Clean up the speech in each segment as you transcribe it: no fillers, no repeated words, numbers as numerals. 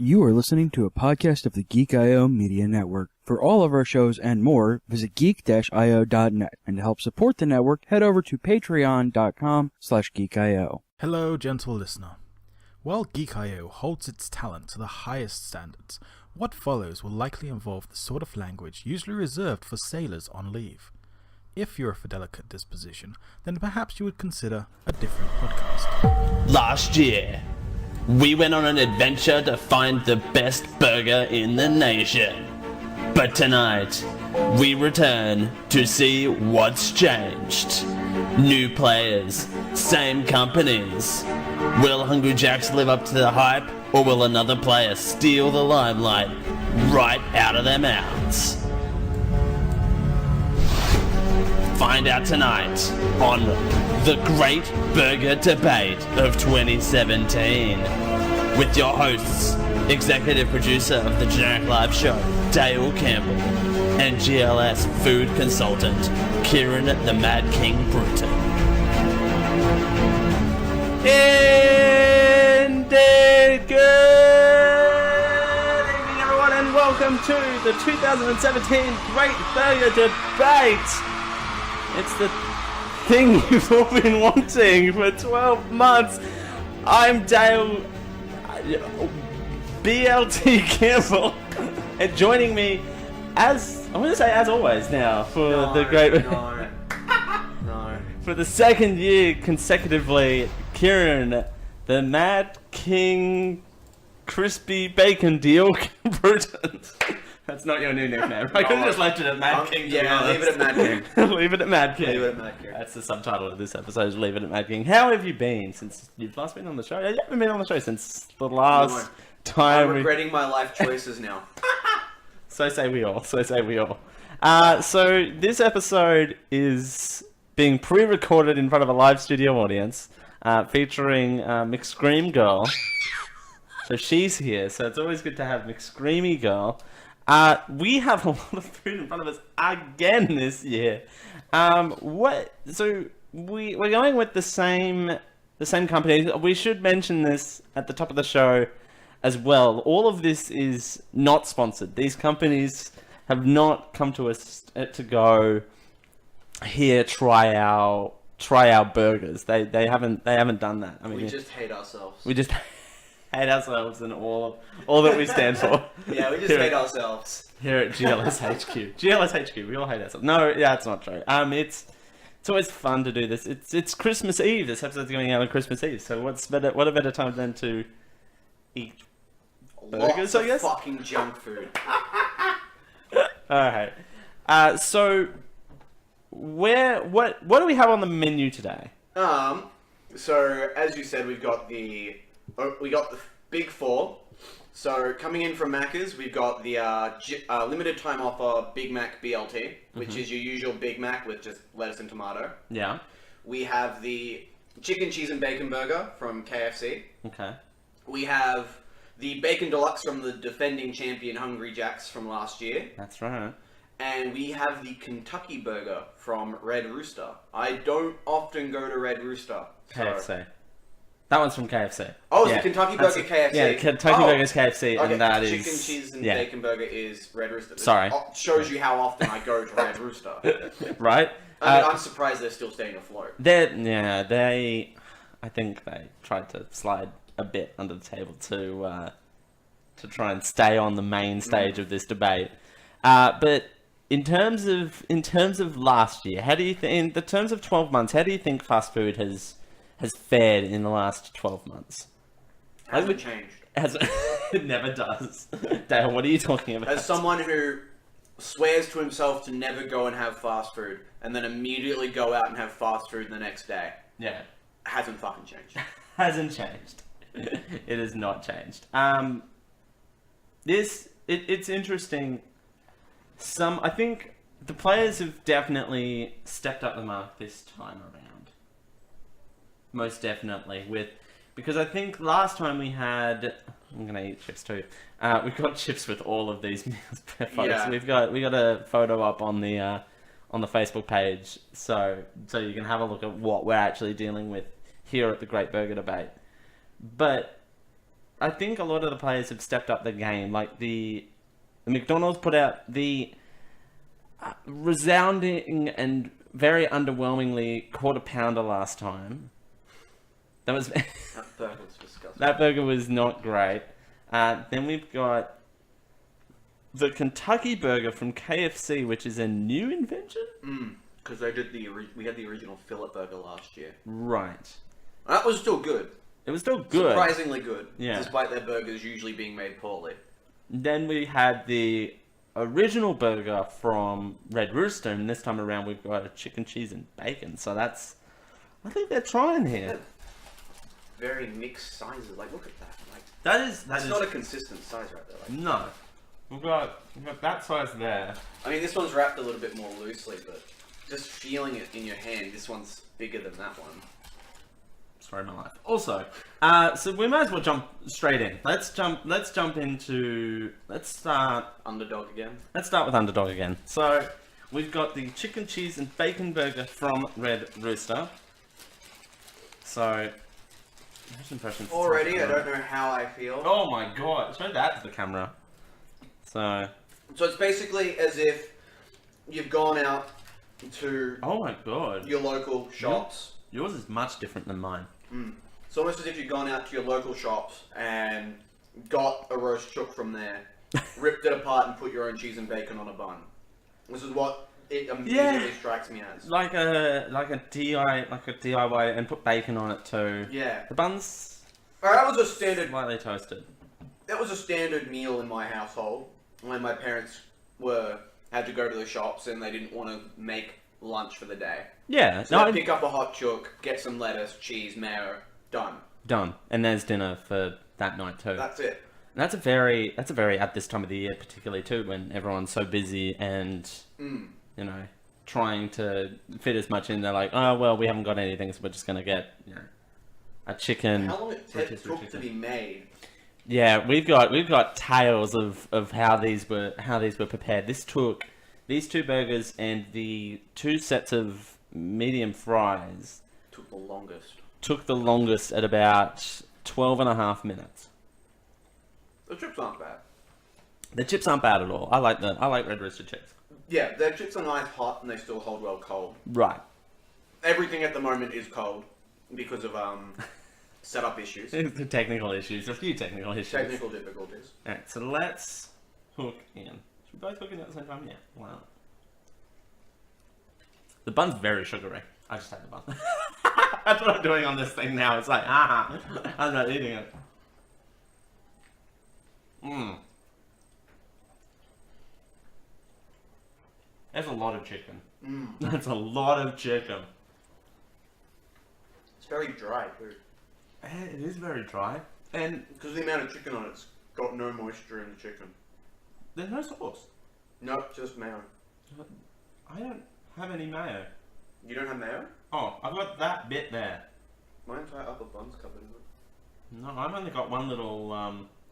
You are listening to a podcast of the Geek.io Media Network. For all of our shows and more, visit geek-io.net. And to help support the network, head over to patreon.com/geek.io. Hello, gentle listener. While Geek.io holds its talent to the highest standards, what follows will likely involve the sort of language usually reserved for sailors on leave. If you're of a delicate disposition, then perhaps you would consider a different podcast. Last year, we went on an adventure to find the best burger in the nation. But tonight, we return to see what's changed. New players, same companies. Will Hungry Jacks live up to the hype, or will another player steal the limelight right out of their mouths? Find out tonight on The Great Burger Debate of 2017 with your hosts, executive producer of the Generic Live Show, Dale Campbell, and GLS food consultant, Kieran the Mad King Bruton. Indeed, good evening everyone and welcome to the 2017 Great Burger Debate. It's the thing you've all been wanting for 12 months. I'm Dale BLT Campbell, and joining me, as always now, for the great... No. For the second year consecutively, Kieran, the Mad King Crispy Bacon Deal Bruton. That's not your new nickname. I could have just left it at Mad King. Yeah, leave it at Mad King. Leave it at Mad King. Leave it at Mad King. That's the subtitle of this episode, is Leave It at Mad King. How have you been since you've last been on the show? You haven't been on the show since the last time. I'm regretting my life choices now. So say we all. So this episode is being pre-recorded in front of a live studio audience, featuring McScream Girl. So she's here. So it's always good to have McScreamy Girl. We have a lot of food in front of us again this year. We're going with the same company. We should mention this at the top of the show as well. All of this is not sponsored. These companies have not come to us to go here, try our burgers. They haven't done that. I mean, we just hate ourselves. We just hate ourselves and all that we stand for. Yeah, we just hate ourselves. Here at GLS HQ. GLS HQ, we all hate ourselves. No, yeah, it's not true. It's always fun to do this. It's Christmas Eve. This episode's going out on Christmas Eve. So what a better time than to eat burgers, I guess? Fucking junk food. Alright. So what do we have on the menu today? So as you said, we got the big four. So coming in from Macca's, we've got the limited time offer Big Mac BLT, which is your usual Big Mac with just lettuce and tomato. Yeah. We have the chicken, cheese and bacon burger from KFC. Okay. We have the bacon deluxe from the defending champion Hungry Jacks from last year. That's right. And we have the Kentucky burger from Red Rooster. I don't often go to Red Rooster. KFC. That one's from KFC. Oh, it's the Kentucky burger KFC. Yeah, Kentucky burger's KFC, okay. and that chicken, is... Chicken, cheese, and bacon burger is Red Rooster. Sorry. It shows you how often I go to Red Rooster. Right? I mean, I'm surprised they're still staying afloat. I think they tried to slide a bit under the table to try and stay on the main stage of this debate. But in terms of last year, how do you in the terms of 12 months, how do you think fast food has fared in the last 12 months? Hasn't changed. It never does. Dale, what are you talking about? As someone who swears to himself to never go and have fast food, and then immediately go out and have fast food the next day. Yeah. Hasn't fucking changed. Hasn't changed. It has not changed. It's interesting. I think the players have definitely stepped up the mark this time around. Most definitely, because I think last time we had... I'm gonna eat chips too. We got chips with all of these meals. Yeah. We got a photo up on the Facebook page, so you can have a look at what we're actually dealing with here at the Great Burger Debate. But I think a lot of the players have stepped up their game. Like the McDonald's put out the resounding and very underwhelmingly quarter pounder last time. That was That burger was disgusting. that burger was not great. Then we've got the Kentucky burger from KFC, which is a new invention. Because they did we had the original fillet burger last year. Right. That was still good. It was still good. Surprisingly good. Yeah. Despite their burgers usually being made poorly. Then we had the original burger from Red Rooster, and this time around we've got a chicken, cheese, and bacon. So that's, I think they're trying here. Very mixed sizes. Like, look at that. Like, That's that's not a consistent size right there. Like, no. We've got that size there. I mean, this one's wrapped a little bit more loosely, but just feeling it in your hand, this one's bigger than that one. Sorry, my life. Also, so we might as well jump straight in. Let's start. Underdog again. Let's start with Underdog again. So we've got the chicken, cheese, and bacon burger from Red Rooster. So first impressions. Already, I don't know how I feel. Oh my god! Show that to the camera. So it's basically as if you've gone out to oh my god, your local shops. yours is much different than mine. It's almost as if you've gone out to your local shops and got a roast chook from there, ripped it apart and put your own cheese and bacon on a bun. This is what it immediately strikes me as. Like a DIY and put bacon on it too. Yeah. The bun's That was a standard. slightly toasted. That was a standard meal in my household when my parents had to go to the shops and they didn't want to make lunch for the day. Yeah. So they'd pick up a hot chook, get some lettuce, cheese, mayo, done. Done. And there's dinner for that night too. That's it. And that's a very at this time of the year particularly too, when everyone's so busy and you know, trying to fit as much in. They're like, oh well, we haven't got anything, so we're just gonna get, you know, a chicken. How long it took to be made? Yeah, we've got tales of how these were prepared. These two burgers and the two sets of medium fries Took the longest. at about 12 and a half minutes. The chips aren't bad. The chips aren't bad at all. I like Red Rooster chips. Yeah, their chips are nice hot and they still hold well cold. Right. Everything at the moment is cold because of setup issues. The technical issues, a few technical issues. Technical difficulties. Alright, so let's hook in. Should we both hook in at the same time? Yeah. Wow. The bun's very sugary. I just had the bun. That's what I'm doing on this thing now. It's like, I'm not eating it. That's a lot of chicken. That's a lot of chicken. It's very dry too. It is very dry. And Because of the amount of chicken on it, it's got no moisture in the chicken. there's no sauce. Nope, just mayo. I don't have any mayo. You don't have mayo? Oh, I've got that bit there. My entire upper bun's covered in it. No, I've only got one little,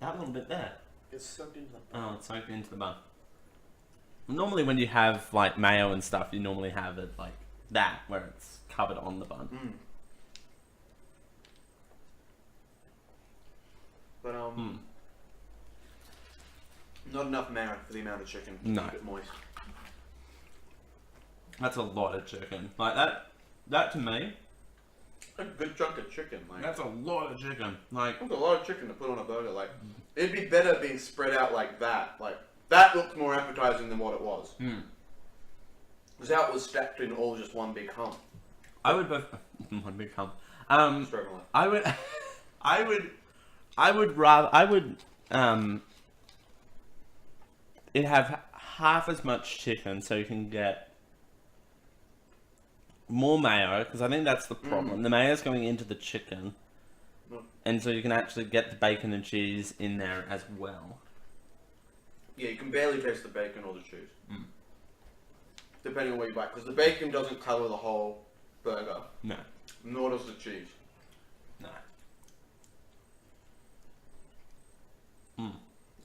that little bit there. It's soaked into that. Oh, it's soaked into the bun. Normally when you have, like, mayo and stuff, you normally have it like that, where it's covered on the bun. But, not enough mayo for the amount of chicken. No. A bit moist. That's a lot of chicken. Like, that to me, A good chunk of chicken, like. that's a lot of chicken. Like, That's a lot of chicken to put on a burger. Like, it'd be better being spread out like that. Like, that looked more appetizing than what it was. Because how it was stacked in all just one big hump. I would both, one big hump. Struggling. I would rather, it have half as much chicken so you can get more mayo, because I think that's the problem. The mayo's going into the chicken, and so you can actually get the bacon and cheese in there as well. Yeah, you can barely taste the bacon or the cheese. Depending on what you buy. Because the bacon doesn't cover the whole burger. No. Nor does the cheese. No.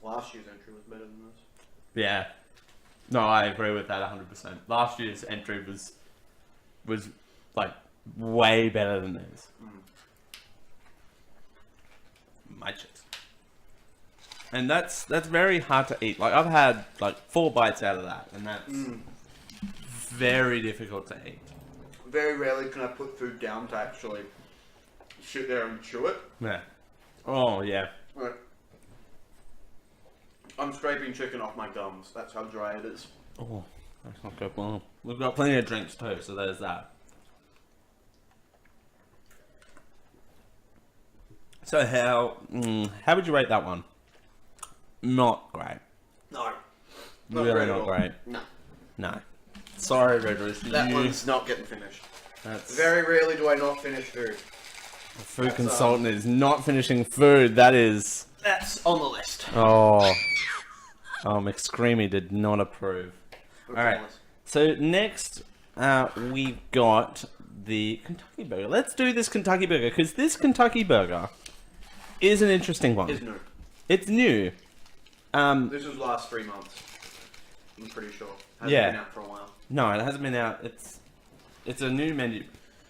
Last year's entry was better than this. Yeah. No, I agree with that 100%. Last year's entry was like way better than this. My chips. And that's very hard to eat. Like, I've had, like, 4 bites out of that, and that's very difficult to eat. Very rarely can I put food down to actually sit there and chew it. Yeah. Oh, yeah. Right. I'm scraping chicken off my gums. That's how dry it is. Oh, that's not good. Well, we've got plenty of drinks, too, so there's that. So how would you rate that one? Not great. No. Really not great. No. No. Sorry, Red Rooster. That one's not getting finished. That's Very rarely do I not finish food. a food consultant is not finishing food. That's on the list. oh, McScreamy did not approve. All right. So next, we've got the Kentucky Burger. Let's do this Kentucky Burger because this Kentucky Burger is an interesting one. It's new. It's new. This was last 3 months. I'm pretty sure. Hasn't been out for a while. No, it hasn't been out. It's a new menu.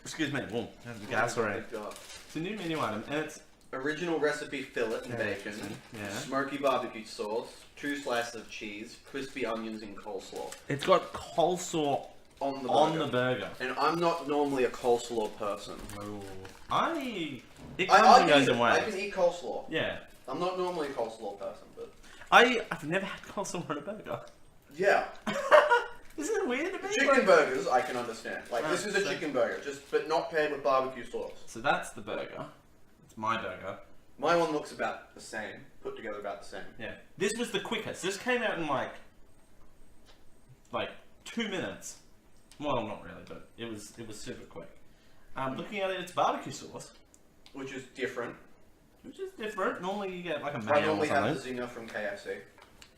Excuse me. Whoa, I have the gas already. It's a new menu item, and it's Original recipe fillet and bacon, yeah. smoky barbecue sauce, 2 slices of cheese, crispy onions and coleslaw. It's got coleslaw On the burger. And I'm not normally a coleslaw person. It comes and goes in I waves. can eat coleslaw. Yeah. I'm not normally a coleslaw person, but... I've never had coleslaw on a burger. Yeah. Isn't it weird to be Chicken burgers, I can understand. Like, this is a so- chicken burger, but not paired with barbecue sauce. So that's the burger. It's my burger. My one looks about the same, put together about the same. Yeah. This was the quickest. This came out in like 2 minutes. Well, not really, but it was super quick. Looking at it, it's barbecue sauce, Which is different. which is different. Normally you get like a I mayo or normally have something. the zinger from KFC.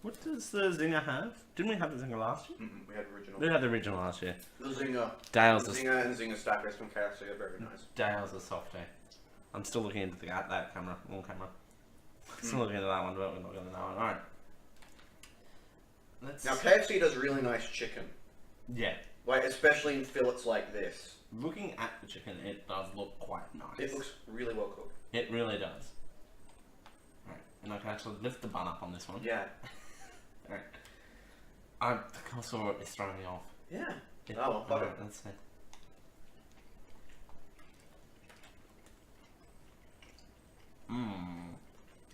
What does the zinger have? Didn't we have the zinger last year? We had original. We had the original last year. The zinger. Dale's The is zinger and zinger stackers from KFC are very nice. Dale's a softie. I'm still looking into that camera, wrong camera. Still looking into that one, but we're not going to that one. Alright. Now KFC does really nice chicken. Yeah. Like, especially in fillets like this. Looking at the chicken, it does look quite nice. It looks really well cooked. It really does. Alright, and I can actually lift the bun up on this one. Yeah. Alright. The coleslaw is throwing me off. Yeah. Oh, well, fuck it. Let's see.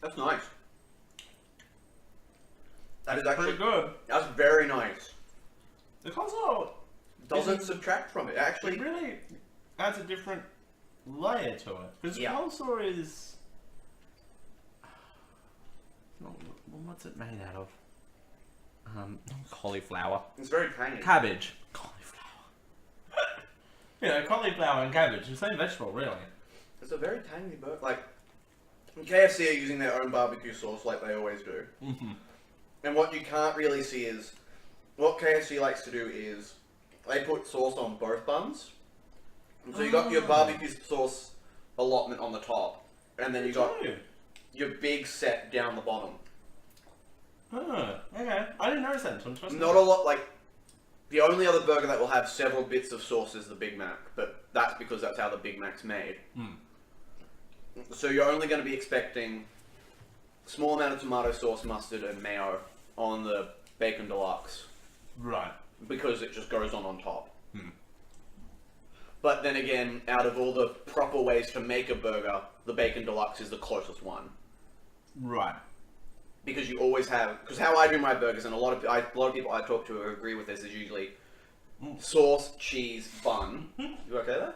That's nice. That is actually Pretty good. That's very nice. The coleslaw Doesn't subtract from it. Actually, it really adds a different layer to it. Because coleslaw is... What's it made out of? Cauliflower. it's very tangy. Cabbage. Cauliflower. Cauliflower and cabbage. The same vegetable, really. It's a very tangy burger. Like, KFC are using their own barbecue sauce like they always do. Mm-hmm. And what you can't really see is, what KFC likes to do is, they put sauce on both buns. And so you got your barbecue sauce allotment on the top, and then you got your big set down the bottom. Oh, okay. I didn't notice that until I'm supposed to. Not a lot, like, the only other burger that will have several bits of sauce is the Big Mac, but that's because that's how the Big Mac's made. So you're only going to be expecting a small amount of tomato sauce, mustard, and mayo on the Bacon Deluxe. Right. Because it just goes on top. But then again, out of all the proper ways to make a burger, the Bacon Deluxe is the closest one. Right. Because you always have... Because how I do my burgers, and a lot of people I talk to agree with this, is usually sauce, cheese, bun. You okay there?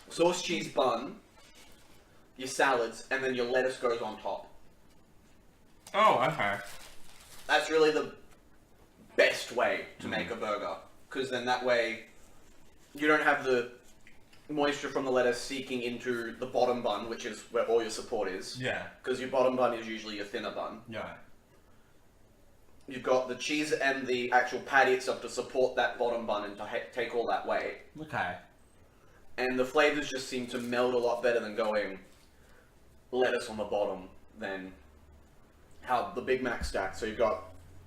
Sauce, cheese, bun, your salads, and then your lettuce goes on top. Oh, okay. That's really the best way to make a burger. Because then that way, you don't have the moisture from the lettuce seeking into the bottom bun, which is where all your support is. Yeah. Because your bottom bun is usually your thinner bun. Yeah. You've got the cheese and the actual patty itself to support that bottom bun and to take all that weight. Okay. And the flavors just seem to meld a lot better than going lettuce on the bottom than how the Big Mac stacks. So you've got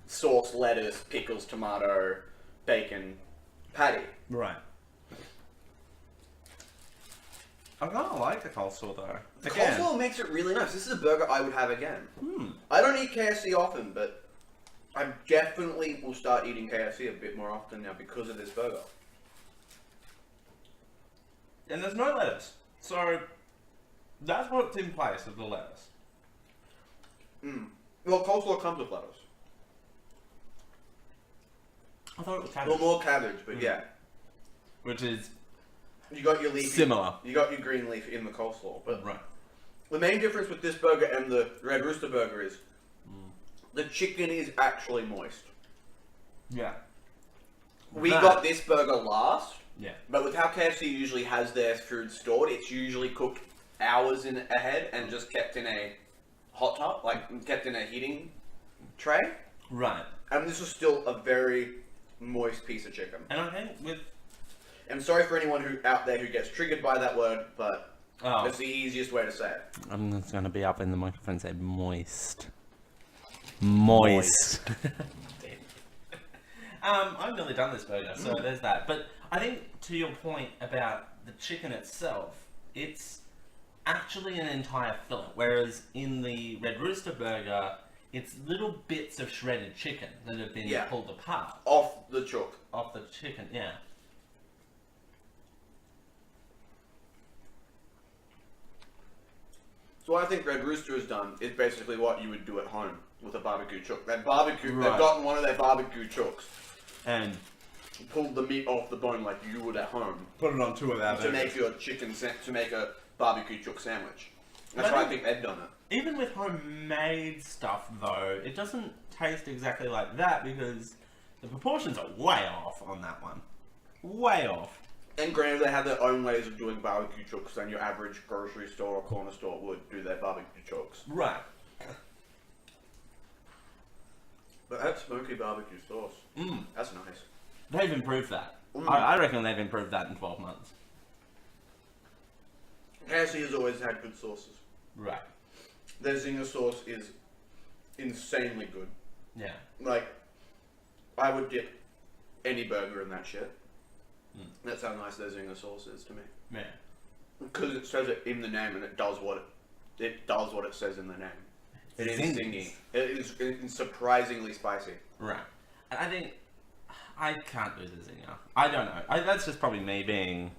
sauce, lettuce, pickles, tomato, bacon, patty. Right. I kind of like the coleslaw though. The coleslaw makes it really nice. This is a burger I would have again. I don't eat KFC often, but I definitely will start eating KFC a bit more often now because of this burger. And there's no lettuce. So, that's what's in place of the lettuce. Well, coleslaw comes with lettuce. I thought it was cabbage. Well, more cabbage, but yeah. Which is You got your leafy. similar. You got your green leaf in the coleslaw. But Right. the main difference with this burger and the Red Rooster burger is the chicken is actually moist. Yeah. We That- got this burger last, Yeah. but with how KFC usually has their food stored, it's usually cooked hours ahead and just kept in a hot tub, like kept in a heating tray. Right. And this is still a very moist piece of chicken. And I think with... And sorry for anyone who out there who gets triggered by that word, but Oh. it's the easiest way to say it. I'm just going to be up in the microphone and say moist. Moist. I've nearly done this burger, so there's that. But I think to your point about the chicken itself, it's actually an entire fillet, whereas in the Red Rooster burger, it's little bits of shredded chicken that have been Yeah. pulled apart Off the chook. off the chicken. Yeah. So what I think Red Rooster has done is basically what you would do at home with a barbecue chook. They've gotten one of their barbecue chooks, And pulled the meat off the bone like you would at home put it on two of our to make your to make a barbecue chook sandwich. That's But I why I think they've done it. even with homemade stuff, though, it doesn't taste exactly like that because the proportions are way off on that one. Way off. And granted, they have their own ways of doing barbecue chooks than your average grocery store or corner store would do their barbecue chooks. Right. But that smoky barbecue sauce, Mm. that's nice. They've improved that. Mm. I reckon they've improved that in 12 months. KFC has always had good sauces. Right. Their zinger sauce is insanely good. Yeah. Like, I would dip any burger in that shit. Mm. That's how nice their zinger sauce is to me. Yeah. Because it says it in the name and it does what it says in the name. It is Zingers. zingy. It's surprisingly spicy. Right. And I think I can't do the zinger. I don't know. That's just probably me being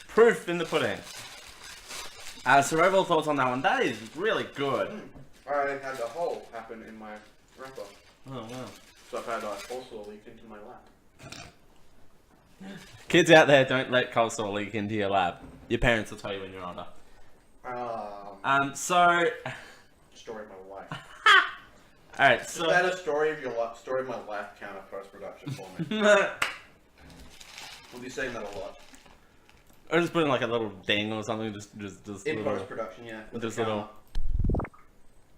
proof in the pudding. So overall thoughts on that one? That is really good. I had a hole happen in my wrapper. Oh wow. So I've had a coleslaw leak into my lap. Kids out there, don't let coleslaw leak into your lap. Your parents will tell you when you're older. So Story of my life. alright, Is so that a story of your life? Story of my life counter post production for me. We'll be saying that a lot. or just putting like a little ding or something, just In little, post production, yeah. With just the counter. little-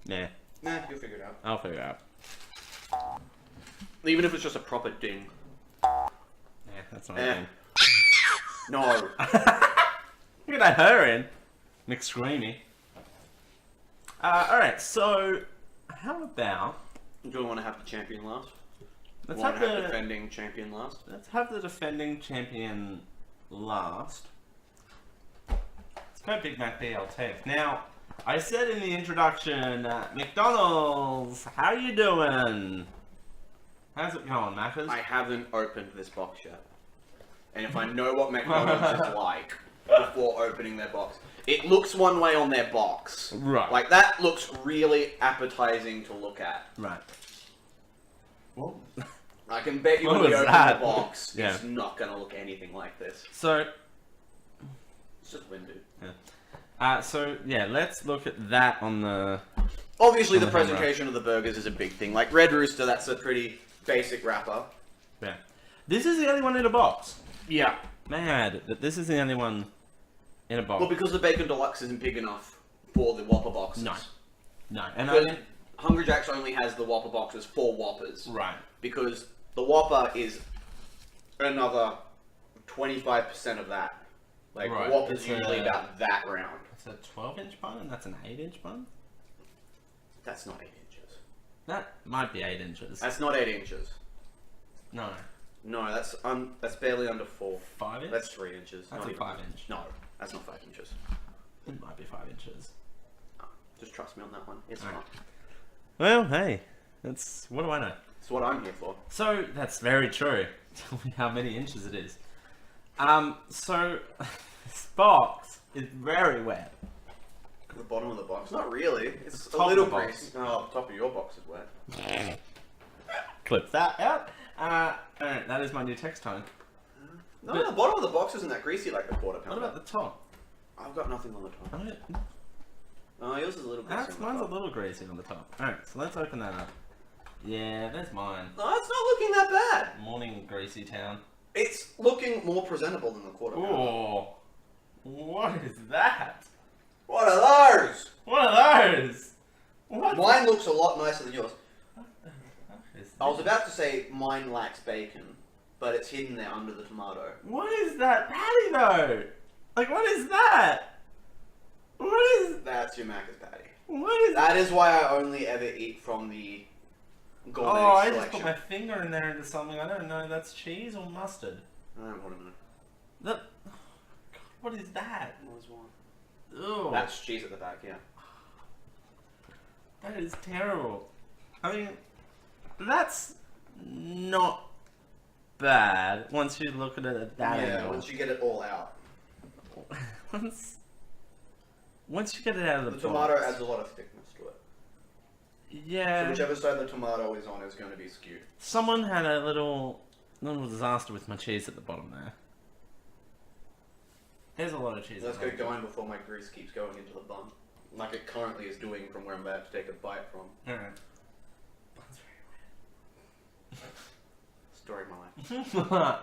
yeah, Nah, you'll figure it out. I'll figure it out. Even if it's just a proper ding. Yeah, that's not a thing. No. Look at that her in. McScreamy. Alright, so how about Do we want to have the champion last? let's Want have to have the defending champion last? let's have the defending champion last. Let's go Big Mac BLT. Now, I said in the introduction, McDonald's, how you doing? How's it going, Maccas? I haven't opened this box yet. And if I know what McDonald's is like before opening their box, it looks one way on their box. Right. Like, that looks really appetizing to look at. Right. Well, I can bet you What when we was open that? the box, Yeah. it's not going to look anything like this. so It's just window. so yeah, let's look at that on the. Obviously, On the the camera. presentation of the burgers is a big thing. Like, Red Rooster, that's a pretty basic wrapper. Yeah. This is the only one in a box. Yeah. Mad that this is the only one in a box. Well, because the Bacon Deluxe isn't big enough for the Whopper boxes. No. No, and Because Hungry Jack's only has the Whopper boxes for Whoppers. right. Because the Whopper is another 25% of that. Like, Right, Whopper's it's usually a- about that round. It's a 12-inch bun, and that's an 8-inch bun. That's not 8 inches. That might be 8 inches. That's not 8 inches. No, No, that's barely under 4. 5 inch. That's 3 inches. That's not a even. 5 inch. No, that's not 5 inches. It might be 5 inches. Just trust me on that one. It's Alright. fine. Well, hey, that's what do I know? It's what I'm here for. So that's very true. Tell me how many inches it is. So this box is very wet. The bottom of the box. Not really. It's The a top little of the box. greasy. Oh, the top of your box is wet. Clip that out. Alright, that is my new text tone. No, But- the bottom of the box isn't that greasy like the quarter What pounder. about the top? I've got nothing on the top. Oh, yours is a little greasy. on the Mine's a top. little greasy on the top. Alright, so let's open that up. Yeah, there's mine. No, it's not looking that bad. Morning greasy town. It's looking more presentable than the quarter pounder. Ooh. What is that? What are those? What are those? What? Mine looks a lot nicer than yours. What is I was this? about to say mine lacks bacon, but it's hidden there under the tomato. What is that patty though? Like, what is that? What is? That's your Macca's patty. What is? That is why I only ever eat from the gourmet Oh, I just selection. put my finger in there into something. I don't know. That's cheese or mustard. I don't want to know. That. God, what is that? What is one? Ugh. That's cheese at the back, yeah. That is terrible. I mean, that's not bad once you look at it at that Yeah, angle. once you get it all out. once you get it out of The the tomato box. adds a lot of thickness to it. Yeah. So whichever side the tomato is on is going to be skewed. Someone had a little disaster with my cheese at the bottom there. There's a lot of cheese. Let's at the get bottom. going before my grease keeps going into the bun. Like it currently is doing from where I'm about to take a bite from. Alright. Story of my life.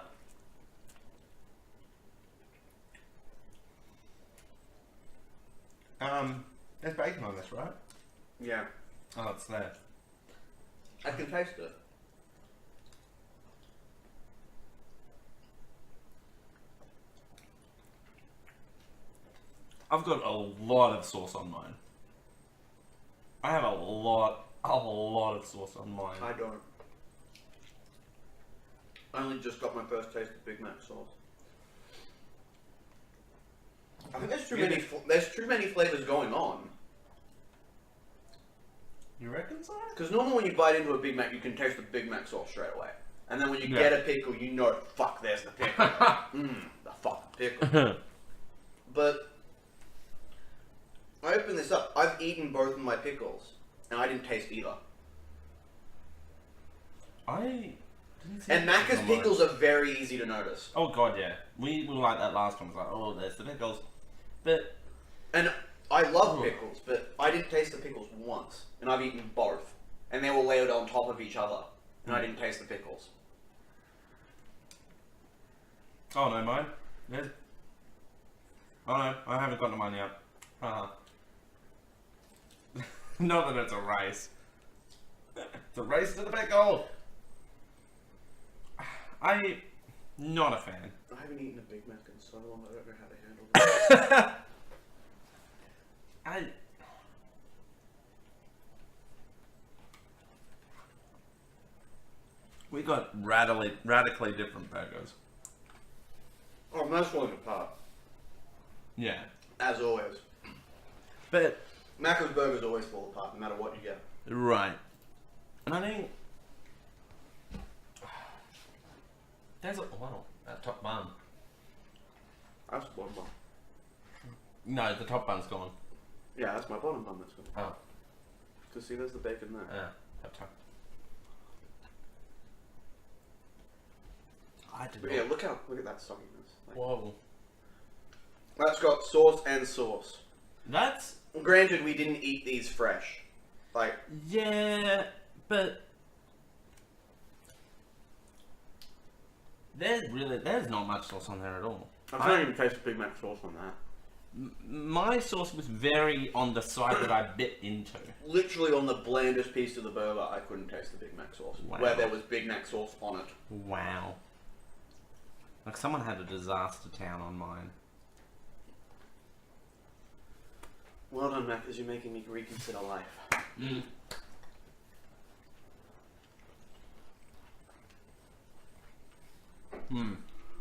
There's bacon on this, right? Yeah. Oh, it's there. I can taste it. I've got a lot of sauce on mine. I have a lot of sauce on mine. I don't. I only just got my first taste of Big Mac sauce. I think there's too many. There's too many flavors going on. You reckon so? Because normally when you bite into a Big Mac, you can taste the Big Mac sauce straight away, and then when you Yeah. get a pickle, you know, fuck, there's the pickle. The fucking pickle. But I opened this up. I've eaten both of my pickles, and I didn't taste either. I didn't see And the Macca's on mine. pickles are very easy to notice. Oh god, yeah. We were like that last time. It was like, oh, there's the pickles. But And I love Ooh. pickles, but I didn't taste the pickles once, and I've eaten both, and they were layered on top of each other, and I didn't taste the pickles. oh no, mine. There's... Oh no, I haven't gotten to mine yet. Not that it's a race. It's a race to the pickle. I'm not a fan. I haven't eaten a Big Mac in so long, I don't know how to handle this. We got radically different burgers. Oh, I'm not falling apart, Yeah. as always. But, Macca's burgers always fall apart, no matter what you get. right. And I think... There's a... Wow, that top bun. That's the bottom bun. No, the top bun's gone. Yeah, that's my bottom bun that's good. Oh, Because see, there's the bacon there. yeah. Top. I did But not... yeah, look at that sogginess. Like, Whoa. that's got sauce and sauce. That's... Granted, we didn't eat these fresh. Like, Yeah, but... There's not much sauce on there at all. I can't even taste the Big Mac sauce on that. My sauce was very on the side that I bit into. Literally on the blandest piece of the burger, I couldn't taste the Big Mac sauce. Wow. Where there was Big Mac sauce on it. Wow. Like someone had a disaster town on mine. Well done, Mac, because you're making me reconsider life.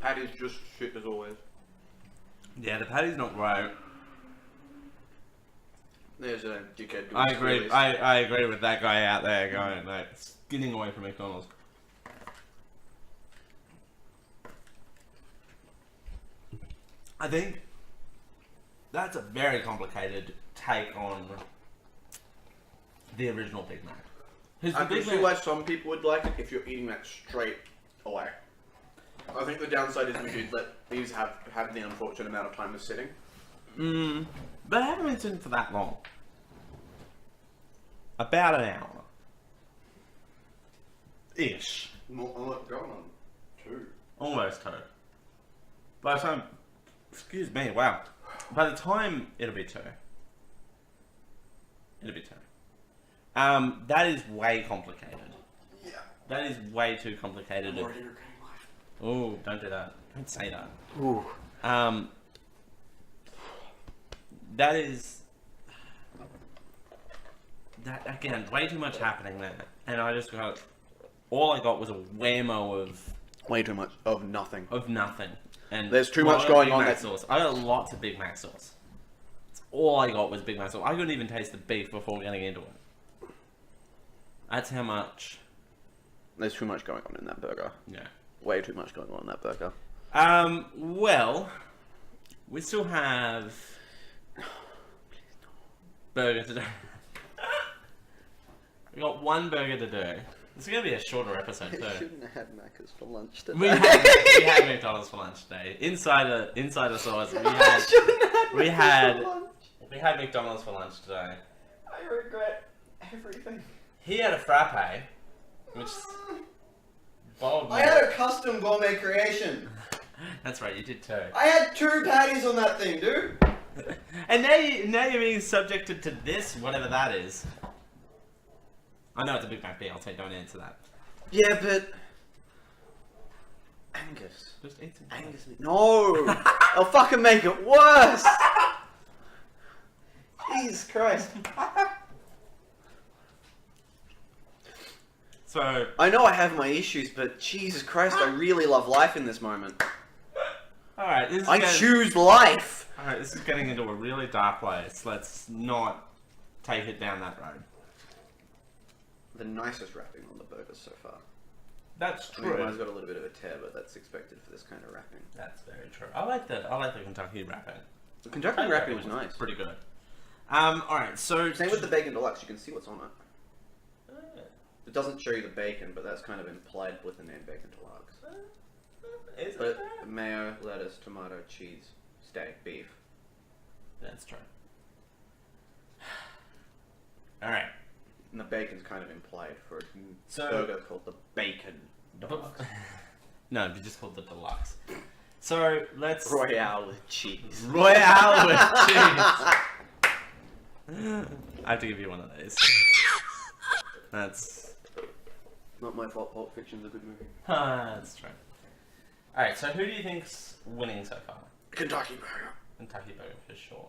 Patty's just shit as always. Yeah, the patty's not great. There's a dickhead. I agree. I agree with that guy out there going, like, skinning away from McDonald's. I think that's a very complicated take on the original Big Mac. I can see why some people would like it if you're eating that straight away. I think the downside is we do let these have the unfortunate amount of time of sitting. But I haven't been sitting for that long. About an hour. Ish. Going on 2. Almost 2. By the time... Excuse me, wow. By the time... It'll be 2. It'll be 2. That is way complicated. Yeah. That is way too complicated. I'm already regretting life. Oh, don't do that. Don't say that. Ooh. That is... That, again, way too much happening there. And I just got... All I got was a whammo of... Way too much of nothing. Of nothing. And there's too much going on. Mac sauce. I got lots of Big Mac sauce. That's all I got was Big Mac sauce. I couldn't even taste the beef before getting into it. That's how much... There's too much going on in that burger. Yeah. Way too much going on in that burger. Well... We still have... Burger to do. We got one burger to do. This is going to be a shorter episode too. Shouldn't have had Macca's for lunch today. We had McDonald's for lunch today. Insider source. We had McDonald's for lunch today. I regret everything. He had a frappe, which bold. I had a custom gourmet creation. That's right, you did too. I had 2 patties on that thing, dude. And now you're being subjected to this, whatever that is. I know it's a Big Mac BLT, don't answer that. Yeah, but... Angus. Just eat some Angus. No! I'll fucking make it worse! Jesus Christ. So... I know I have my issues, but Jesus Christ, I really love life in this moment. Alright, choose life! Alright, this is getting into a really dark place. Let's not take it down that road. The nicest wrapping on the burgers so far. That's I mean, true. mine's got a little bit of a tear, but that's expected for this kind of wrapping. That's very true. I like the Kentucky wrapping. The Kentucky wrapping was nice. Pretty good. Alright, so... Same with the bacon deluxe, you can see what's on it. It doesn't show you the bacon, but that's kind of implied with the name bacon deluxe. Is But it? mayo, lettuce, tomato, cheese, steak, beef. That's true. Alright. And the bacon's kind of implied for a So- burger called the bacon deluxe. No, you just called it deluxe. So, let's... Royale with cheese. Royale with cheese! I have to give you one of these. That's... Not my fault, Pulp Fiction's a good movie. That's true. Alright, so who do you think's winning so far? Kentucky burger. Kentucky Burger for sure.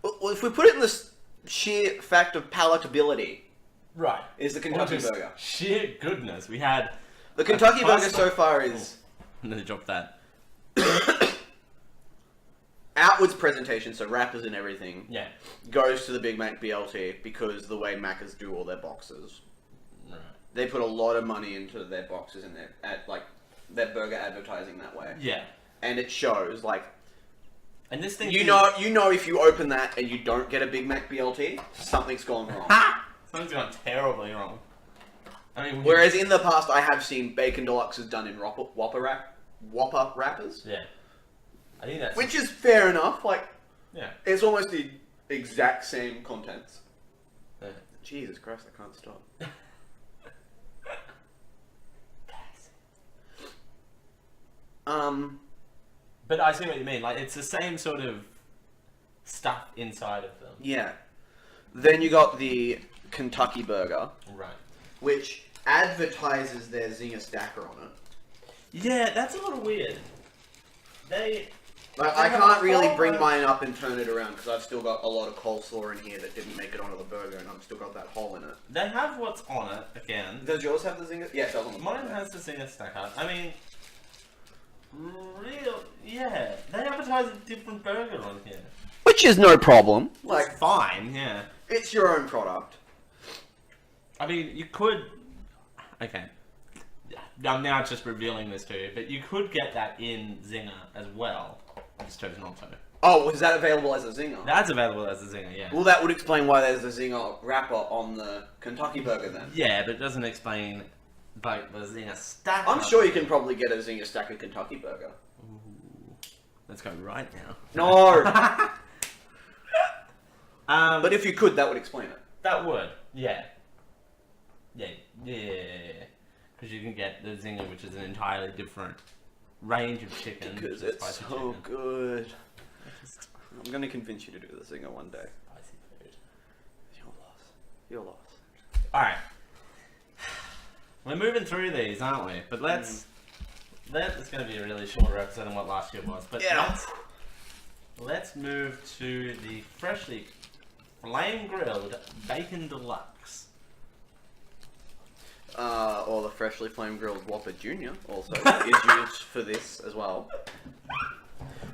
Well, if we put it in this sheer fact of palatability, Right. is the Or Kentucky just burger. sheer goodness. We had... The Kentucky burger pasta- so far is I'm gonna drop that. outwards presentation, so wrappers and everything, Yeah. goes to the Big Mac BLT because the way Macca's do all their boxes. Right. They put a lot of money into their boxes and their burger advertising that way. Yeah. And it shows, like, And this thing you know if you open that and you don't get a Big Mac BLT, something's gone wrong. Something's gone terribly wrong. I mean, Whereas in the past, I have seen bacon deluxes done in Whopper wrappers, Yeah. I think that's... which is fair enough. Like, Yeah. it's almost the exact same contents. Yeah. Jesus Christ, I can't stop. But I see what you mean. Like, it's the same sort of stuff inside of them. Yeah. Then you got the Kentucky burger, Right. which advertises their Zinger stacker on it. Yeah, that's a little weird. Like, They I have can't a really whole bring bunch- mine up and turn it around because I've still got a lot of coleslaw in here that didn't make it onto the burger, and I've still got that hole in it. They have what's on it, again. Does yours have the Zinger? Yeah, it does on the Mine burger. has the Zinger stacker. I mean... Yeah. They advertise a different burger on here. Which which is no problem. Like, It's fine, yeah. it's your own product. I mean, you could... Okay. I'm now just revealing this to you, but you could get that in Zinger as well. I just chose not to. Oh, is that available as a Zinger? That's available as a Zinger, yeah. Well, that would explain why there's a Zinger wrapper on the Kentucky burger then. Yeah, but it doesn't explain like the Zinger stack. I'm sure you can probably get a Zinger stack of Kentucky burger. Ooh. Let's go right now. No! But But if you could, that would explain it. that would, yeah. Yeah. Because you can get the Zinger, which is an entirely different range of chicken. Because which is it's spicy so chicken. good. I'm going to convince you to do the Zinger one day. Spicy food. Your loss. Your loss. Alright. We're moving through these, aren't we? But let's... That is going to be a really shorter episode than what last year was. But Yeah. let's move to the freshly flame-grilled Bacon Deluxe. Or the freshly flame-grilled Whopper Jr. also is used for this as well.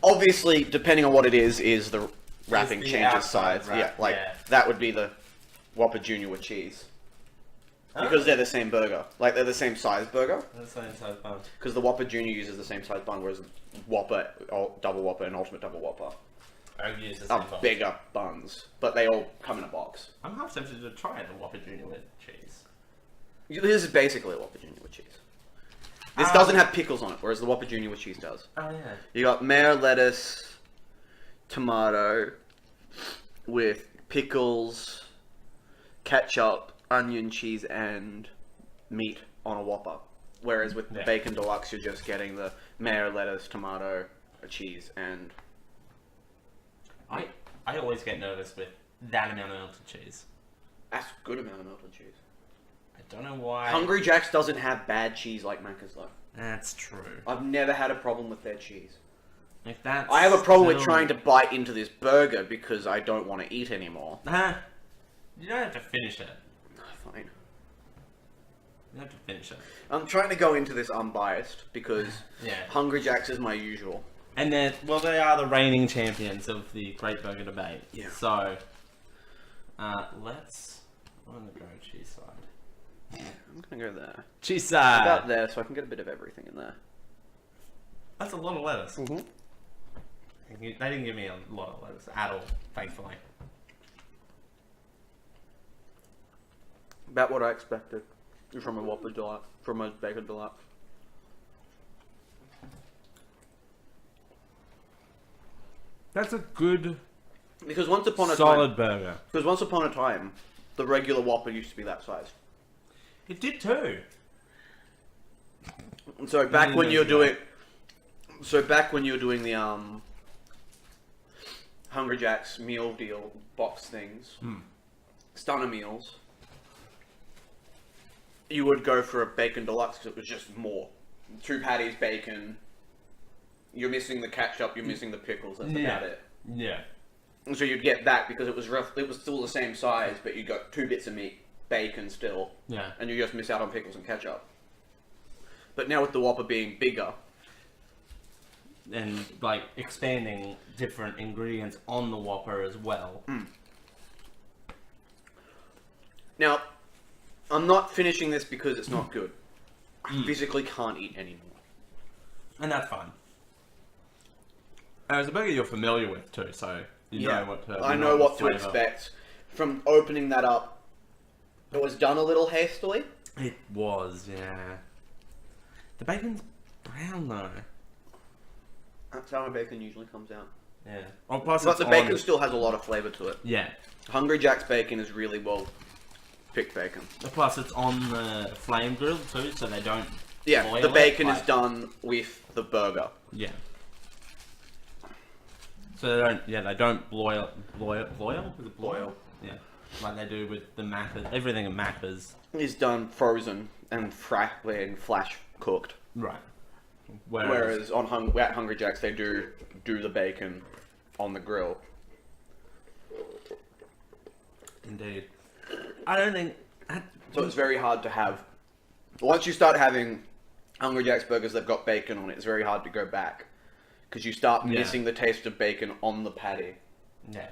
Obviously, depending on what it is the wrapping the changes outside sides. wrap, Yeah, like, yeah. that would be the Whopper Jr. with cheese. Because they're the same burger. Like, they're the same size burger. That's the same size bun. Because the Whopper Jr. uses the same size bun, whereas Whopper, Double Whopper, and Ultimate Double Whopper I would use the same are bun. bigger buns. But they all come in a box. I'm half tempted to try the Whopper Jr. with cheese. This is basically a Whopper Jr. with cheese. This doesn't have pickles on it, whereas the Whopper Jr. with cheese does. Oh, yeah. You got mayo, lettuce, tomato, with pickles, ketchup, onion, cheese, and meat on a Whopper. Whereas with the Yeah. Bacon Deluxe, you're just getting the mayo, lettuce, tomato, cheese, and... I always get nervous with that amount of melted cheese. That's a good amount of melted cheese. I don't know why. Hungry Jack's doesn't have bad cheese like Macca's though. That's true. I've never had a problem with their cheese. If that's I have a problem with still- trying to bite into this burger because I don't want to eat anymore. You don't have to finish it. Fine. You don't have to finish it. I'm trying to go into this unbiased because Yeah. Hungry Jack's is my usual. And then, well, they are the reigning champions of the Great Burger Debate. Yeah. So, let's... I'm gonna go cheese side. I'm gonna go there. Cheese side! About there, so I can get a bit of everything in there. That's a lot of lettuce. Mm-hmm. They didn't give me a lot of lettuce at all, thankfully. About what I expected from a Whopper Deluxe, from a Bacon Deluxe. That's a good, Because once upon a solid burger. time, the regular Whopper used to be that size. It did too. And so back Many when years you were ago. doing the Hungry Jack's meal deal box things, stunner meals, you would go for a Bacon Deluxe because it was just more. 2 patties, bacon. You're missing the ketchup. You're missing the pickles. That's about it. Yeah. And so you'd get that because it was rough. It was still the same size, but you got 2 bits of meat, bacon still, Yeah. and you just miss out on pickles and ketchup. But now with the Whopper being bigger, And, like, expanding different ingredients on the Whopper as well. now I'm not finishing this because it's not good. I physically can't eat anymore. And that's fine. And it's a burger you're familiar with too, so you know what to... I know what to expect from opening that up. It was done a little hastily. It was, yeah. The bacon's brown though. That's how my bacon usually comes out. Yeah. Oh, plus But it's the on- bacon still has a lot of flavour to it. Yeah. Hungry Jack's bacon is really well picked bacon. Plus it's on the flame grill too, so they don't Yeah, boil the it, bacon like- is done with the burger. Yeah. So they don't boil? Is it boil? Yeah. Like they do with the Macca's, everything in Macca's. Is done frozen and flash cooked. Right. Whereas at Hungry Jack's they do the bacon on the grill. Indeed. I don't think... So it's very hard to have. Once you start having Hungry Jack's burgers, they've got bacon on it. It's very hard to go back because you start Yeah. missing the taste of bacon on the patty. Yeah.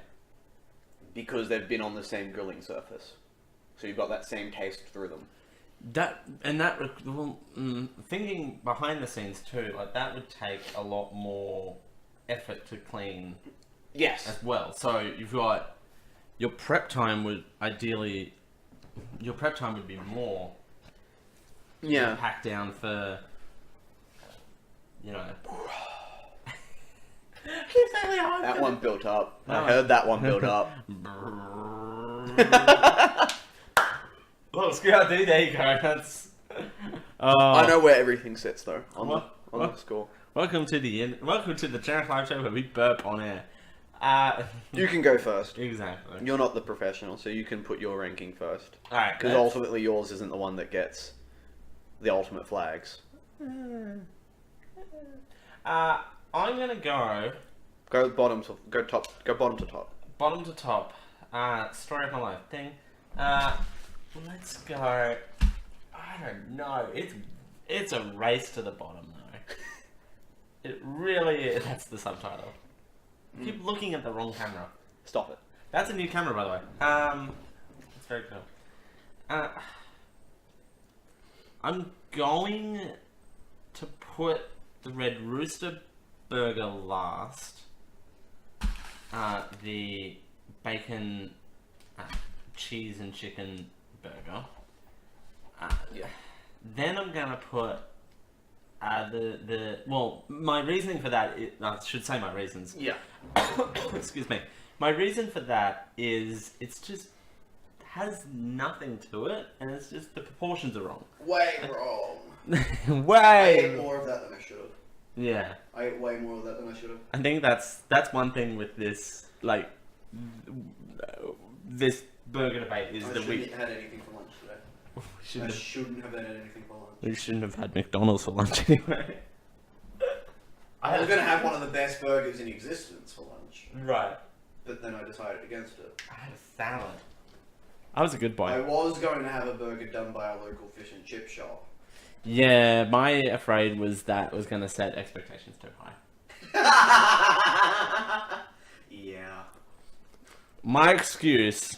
because they've been on the same grilling surface. So you've got that same taste through them. Thinking behind the scenes too, like that would take a lot more effort to clean Yes. as well. So you've got your prep time would be more. Yeah. Packed down for, That one built up. I heard that one build up. Well, screw out D, there you go. That's. I know where everything sits though on the score. Welcome to the Channel 5 show where we burp on air. You can go first. Exactly. You're not the professional, so you can put your ranking first. Alright. Because ultimately yours isn't the one that gets the ultimate flags. I'm gonna go Go top. Bottom to top. bottom to top. Story of my life thing. Let's go. I don't know. It's a race to the bottom though. It really is. That's the subtitle. Keep looking at the wrong camera. Stop it. That's a new camera, by the way. It's very cool. I'm going to put the Red Rooster burger last. The bacon, cheese and chicken burger. Yeah. Then I'm gonna put my reasoning for that. I should say my reasons. Yeah. Excuse me. My reason for that is it's just has nothing to it, and it's just the proportions are wrong. Way wrong. I Way. ate more of that than I should have. Yeah. I ate way more of that than I should have. I think that's one thing with this this burger debate is I that shouldn't have had anything for lunch today. I shouldn't have had anything for lunch. we shouldn't have had McDonald's for lunch anyway. I was going to have one of the best burgers in existence for lunch, Right. but then I decided against it. I had a salad. I was a good boy. I was going to have a burger done by a local fish and chip shop. Yeah, my afraid was that was going to set expectations too high. Yeah. My excuse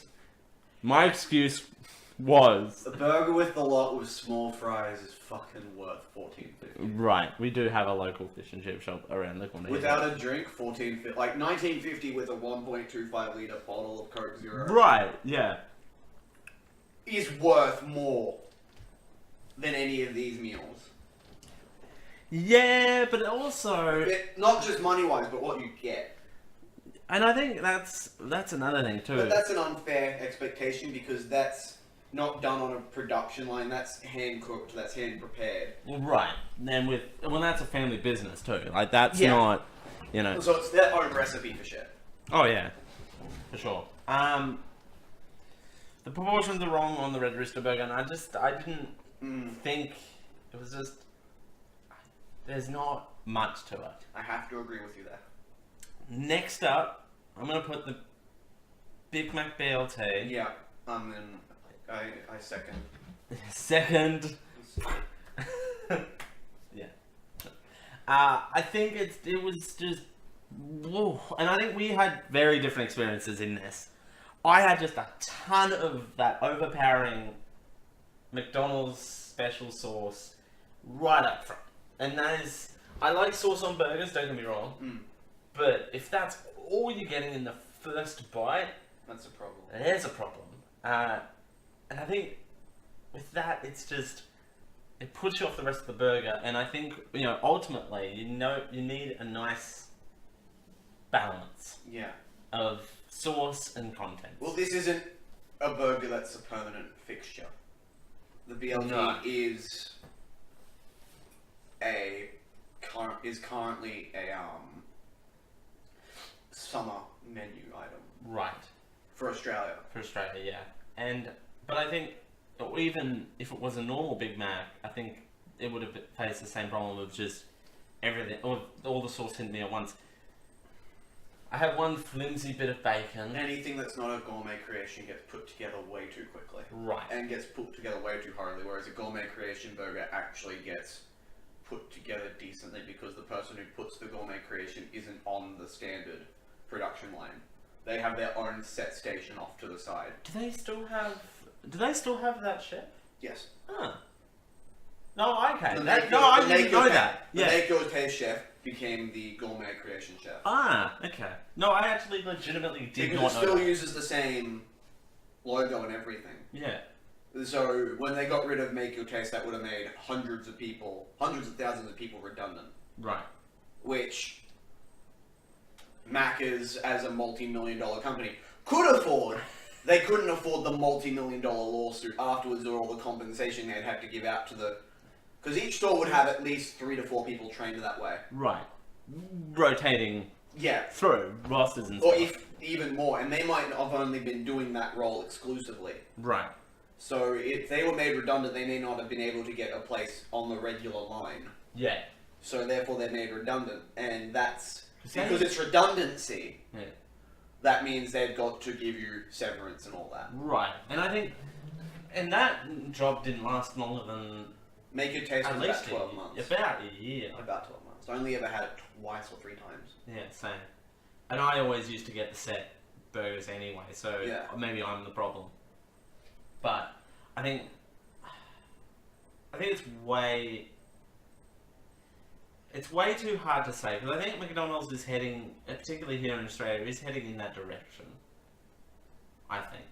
was A burger with the lot with small fries is fucking worth $14.50. right. We do have a local fish and chip shop around the corner. Without a drink, $14.50. Like $19.50 with a 1.25 litre bottle of Coke Zero. Right. Yeah. Is worth more than any of these meals. Yeah, but also, Not just money-wise, but what you get. and I think that's another thing too. But that's an unfair expectation because that's not done on a production line. That's hand-cooked. That's hand-prepared. Right. And that's a family business too. Like that's Yeah. not, So it's their own recipe for shit. Oh yeah, for sure. The proportions are wrong on the Red Rooster burger, and I didn't think it was just. There's not much to it. I have to agree with you there. Next up, I'm gonna put the Big Mac BLT. Yeah. Then I second. Second. Yeah. I think it was just. Whoa. And I think we had very different experiences in this. I had just a ton of that overpowering McDonald's special sauce right up front. And that is... I like sauce on burgers, don't get me wrong. But if that's all you're getting in the first bite... That's a problem. There's a problem. And I think with that, it's just... It puts you off the rest of the burger. And I think, ultimately, you need a nice balance. Yeah. Of sauce and content. Well, this isn't a burger that's a permanent fixture. The BLT is currently a summer menu item. Right. For Australia. For Australia, yeah. But I think even if it was a normal Big Mac, I think it would have faced the same problem of just everything, all the sauce hitting me at once. I have one flimsy bit of bacon. Anything that's not a gourmet creation gets put together way too quickly. Right. And gets put together way too hurriedly, whereas a gourmet creation burger actually gets put together decently because the person who puts the gourmet creation isn't on the standard production line. They have their own set station off to the side. Do they still have that chef? Yes. Huh. No, okay. The I Naked- didn't know that. The Yeah. Naked Taste chef became the gourmet creation chef. Ah, okay. No, I actually legitimately did Because not it know still that. uses the same logo and everything. Yeah. So when they got rid of Make Your Taste, that would have made hundreds of thousands of people redundant. Right. Which Macca's, as a multi-million-dollar company, could afford. They couldn't afford the multi-million-dollar lawsuit afterwards, or all the compensation they'd have to give out to the. Because each store would have at least 3 to 4 people trained that way. Right. Rotating Yeah. through rosters and Or stuff. if even more, and they might have only been doing that role exclusively. Right. So if they were made redundant, they may not have been able to get a place on the regular line. Yeah. So therefore they're made redundant, and that's Is that because it? it's redundancy. Yeah. That means they've got to give you severance and all that. Right. And I think, and that job didn't last longer than Make Your Taste at was least about 12 months. About a year. About 12 months. I only ever had it twice or 3 times. Yeah, same. And I always used to get the set burgers anyway, so Yeah. maybe I'm the problem. But I think it's way too hard to say, because I think McDonald's is heading, particularly here in Australia, is heading in that direction. I think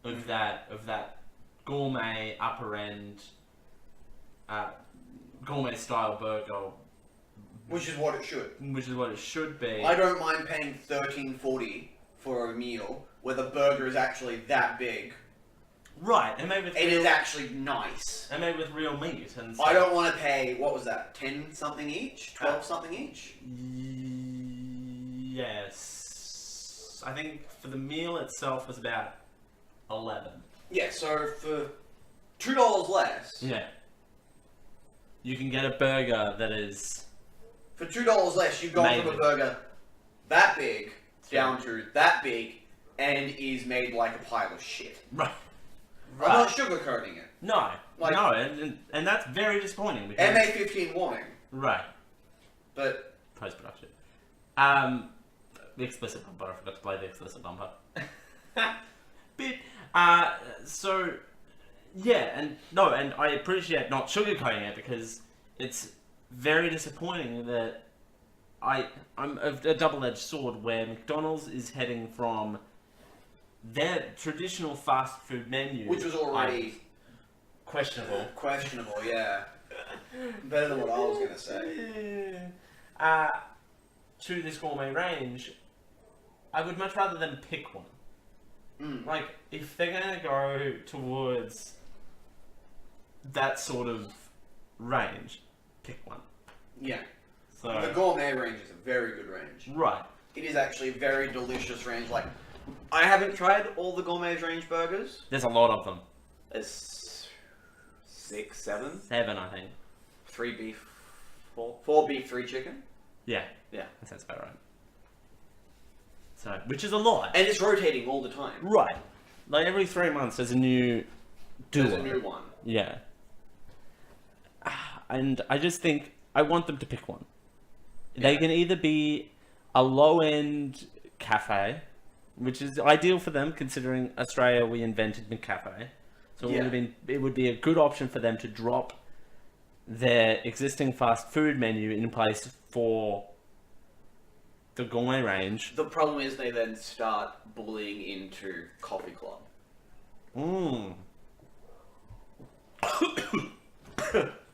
of that gourmet upper end, gourmet style burger, Which is what it should. which is what it should be. I don't mind paying $13.40 for a meal where the burger is actually that big. Right, and made with It is actually nice. and made with real meat and I don't want to pay, what was that, 10 something each? 12 something each? Yes, I think for the meal itself was about 11. Yeah, so for $2 less, Yeah, you can get a burger that is for $2 less, you've gone from a Maybe. burger that big down to that big and is made like a pile of shit. right. I'm not sugarcoating it. No, Like- no, and that's very disappointing because MA15 warning, right, but post production. The explicit bumper. I forgot to play the explicit bumper. Bit. So yeah, and I appreciate not sugarcoating it because it's very disappointing that I'm a double-edged sword where McDonald's is heading from their traditional fast food menu, which was already questionable, yeah. Better than what I was gonna say. to this gourmet range. I would much rather them pick one. Like, if they're gonna go towards that sort of range, pick one. Yeah. So The gourmet range is a very good range. right, It is actually a very delicious range. Like, I haven't tried all the gourmet range burgers. there's a lot of them. There's 6, 7, 7, I think. 3 beef, 4 beef, 3 chicken. Yeah, Yeah. that sounds about right. So, which is a lot. And it's rotating all the time. Right, like every 3 months there's a new duo. There's a new one. Yeah. And I just think I want them to pick one. They Yeah. can either be a low-end cafe, which is ideal for them considering Australia we invented McCafe. So Yeah. it would be a good option for them to drop their existing fast food menu in place for the gourmet range. The problem is they then start bullying into Coffee Club. Mmm.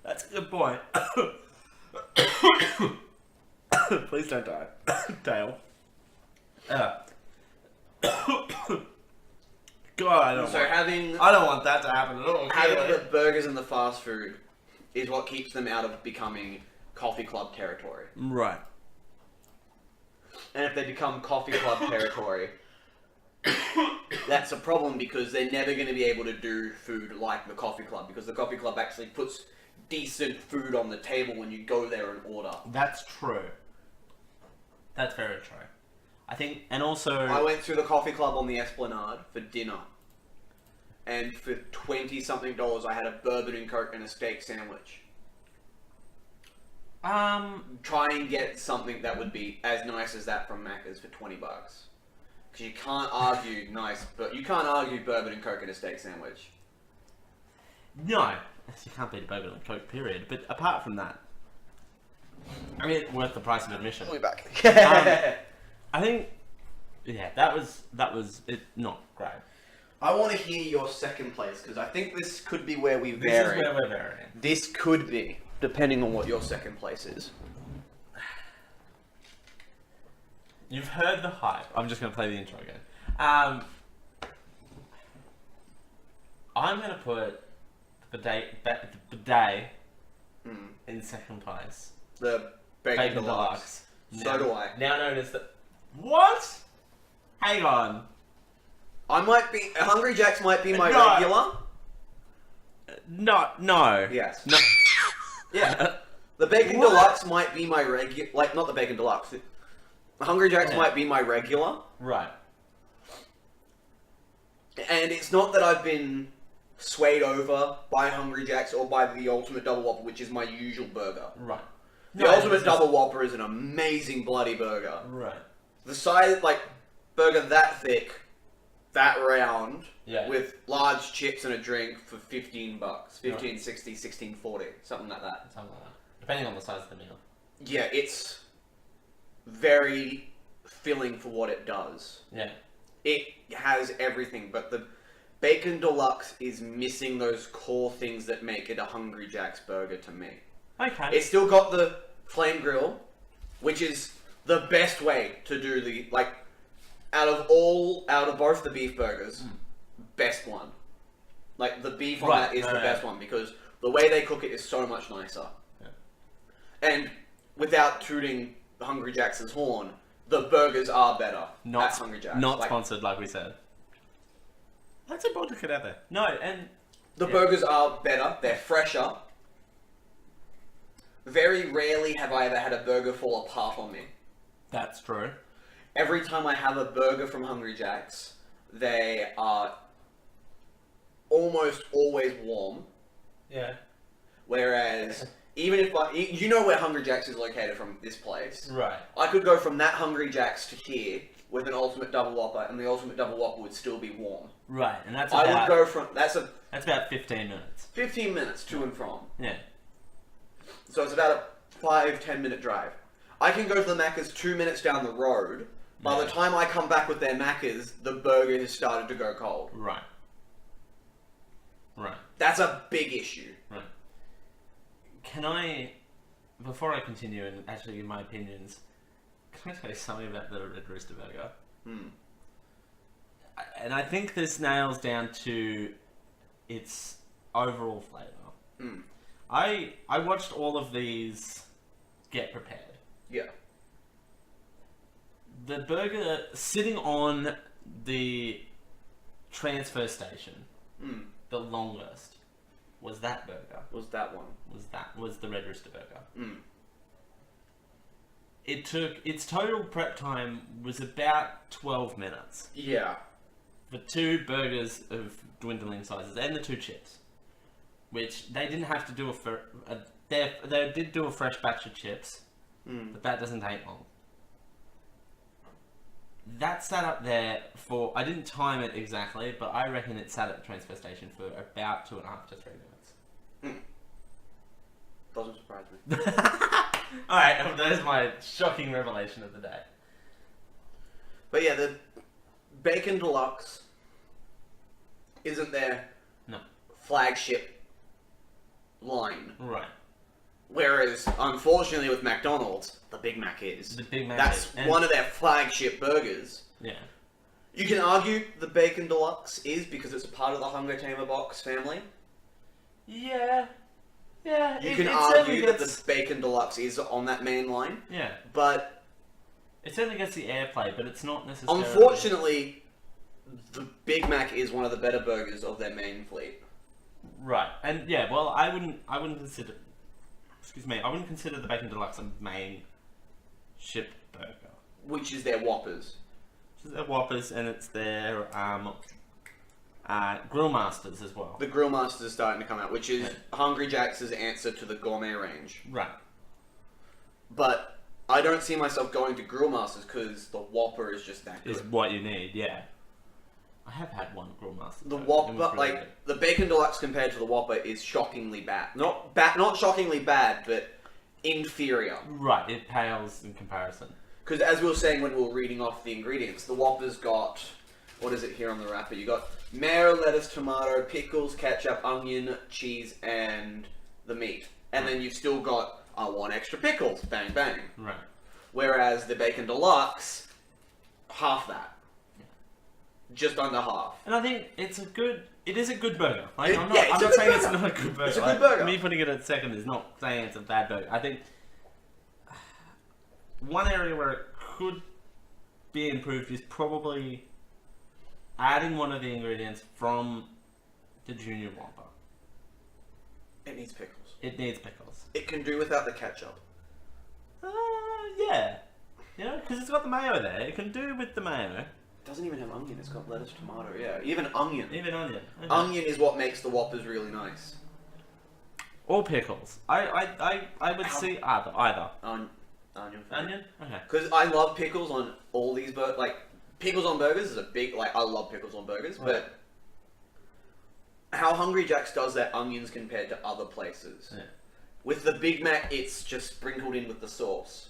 That's a good point. Please don't die. Dale. God, I don't So having I don't want that to happen at all. having the burgers and the fast food is what keeps them out of becoming Coffee Club territory. Right. And if they become Coffee Club territory, that's a problem because they're never going to be able to do food like the Coffee Club because the Coffee Club actually puts decent food on the table when you go there and order. That's true. That's very true. I think, and also... I went through the Coffee Club on the Esplanade for dinner. And for $20-something, I had a bourbon and Coke and a steak sandwich. Try and get something that would be as nice as that from Macca's for $20. Because you can't argue but you can't argue bourbon and Coke in a steak sandwich. No, you can't beat a bourbon and Coke, period. But apart from that, I mean, it's worth the price of admission. I'll be back. I think, yeah, that was it. Not great. I want to hear your second place, because I think this could be where we vary. This is where we're varying. This could be, depending on what your second place is. You've heard the hype. I'm just going to play the intro again. I'm going to put the bidet in second place. The Bacon Deluxe. So do I. Now known as the... What? Hang on. Hungry Jack's might be my No. regular. No. Yes. No. Yeah. The Bacon What? Deluxe might be my regular... Like, not the Bacon Deluxe. Hungry Jack's might be my regular. Right. And it's not that I've been swayed over by Hungry Jack's or by the Ultimate Double Whopper, which is my usual burger. Right. The Ultimate Double Whopper is an amazing bloody burger. Right. The size, like, burger that thick, that round, Yeah. with large chips and a drink for $15. $15.60, Right. $16.40, something like that. Something like that. Depending on the size of the meal. Yeah, it's very filling for what it does. Yeah. It has everything, but the Bacon Deluxe is missing those core things that make it a Hungry Jack's burger to me. Okay. It's still got the flame grill, which is the best way to do the, like, out of both the beef burgers, best one. Like, the beef on that is the best one, because the way they cook it is so much nicer. Yeah. And without tooting Hungry Jack's horn, the burgers are better Not at Hungry Jack's. Not Like, sponsored, like we said. That's important to get out there. No, and the burgers are better, they're fresher. Very rarely have I ever had a burger fall apart on me. that's true. Every time I have a burger from Hungry Jack's, they are almost always warm. Yeah. Whereas, even if you know where Hungry Jack's is located from this place. Right. I could go from that Hungry Jack's to here with an Ultimate Double Whopper, and the Ultimate Double Whopper would still be warm. Right, and that's I about would go from, that's about 15 minutes. 15 minutes to and from. Yeah. So it's about a 5-10 minute drive. I can go to the Macca's 2 minutes down the road. By the time I come back with their Macca's, the burger has started to go cold. Right. Right. That's a big issue. Right. Can I, before I continue and actually give my opinions, can I tell you something about the Red Rooster Burger? And I think this nails down to its overall flavour. I watched all of these get prepared. Yeah. The burger sitting on the transfer station, the longest, was that burger. Was that one? Was the Red Rooster Burger. It took, its total prep time was about 12 minutes Yeah. for 2 burgers of dwindling sizes and the 2 chips, which they didn't have to do they did do a fresh batch of chips, but that doesn't take long. That sat up there for, I didn't time it exactly, but I reckon it sat at the transfer station for about 2.5 to 3 minutes. Doesn't surprise me. Alright, that is my shocking revelation of the day. But yeah, the Bacon Deluxe isn't their flagship line. Right. Whereas, unfortunately, with McDonald's, the Big Mac is. The Big Mac That's is. And- one of their flagship burgers. Yeah. You can argue the Bacon Deluxe is because it's a part of the Hunger Tamer box family. Yeah. Yeah. You can argue that the Bacon Deluxe is on that main line. Yeah. But It certainly gets the airplay, but it's not necessarily... unfortunately, the Big Mac is one of the better burgers of their main fleet. Right. And yeah, well, I wouldn't consider... Excuse me, I wouldn't consider the Bacon Deluxe a main ship burger. Which is their Whoppers. It's their Whoppers, and it's their Grill Masters as well. The Grill Masters are starting to come out, which is Hungry Jack's answer to the gourmet range. Right. But I don't see myself going to Grill Masters because the Whopper is just that good. Is what you need, yeah. I have had one Grill Master. The though. It Whopper, was really good. the Bacon Deluxe compared to the Whopper is shockingly bad. Not shockingly bad, but inferior. Right, it pales in comparison. Because as we were saying when we were reading off the ingredients, the Whopper's got, what is it here on the wrapper? You got mayo, lettuce, tomato, pickles, ketchup, onion, cheese, and the meat. And then you've still got, I want extra pickles, bang bang. Right. Whereas the Bacon Deluxe, half that. Just under half. And I think it is a good burger. Like, I'm it's not a good saying it's burger. not a good burger. It's a good Like, burger. Me putting it at second is not saying it's a bad burger. I think one area where it could be improved is probably adding one of the ingredients from the Junior Whopper. It needs pickles. It needs pickles. It can do without the ketchup. Yeah. You know, because it's got the mayo there. It can do with the mayo. It doesn't even have onion, it's got lettuce, tomato, yeah. Even onion. Even onion. Okay. Onion is what makes the Whoppers really nice. Or pickles. I would see either. Onion. Onion? Okay. Because I love pickles on all these burgers. Like, pickles on burgers is a big, like, I love pickles on burgers, but how Hungry Jack's does their onions compared to other places. Yeah. With the Big Mac, it's just sprinkled in with the sauce.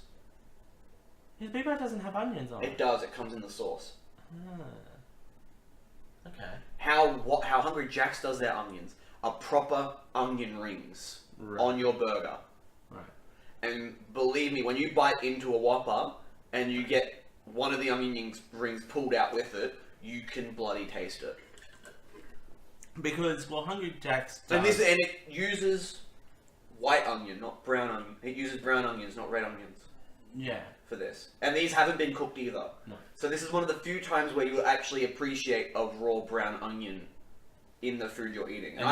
Yeah, the Big Mac doesn't have onions on it. It does, it comes in the sauce. Okay. How Hungry Jack's does their onions are proper onion rings on your burger. Right. And believe me, when you bite into a Whopper and you get one of the onion rings pulled out with it, you can bloody taste it. Because Hungry Jack's does... And it uses white onion, not brown onion. It uses brown onions, not red onions. Yeah. For this. And these haven't been cooked either. No. So this is one of the few times where you actually appreciate a raw brown onion in the food you're eating. And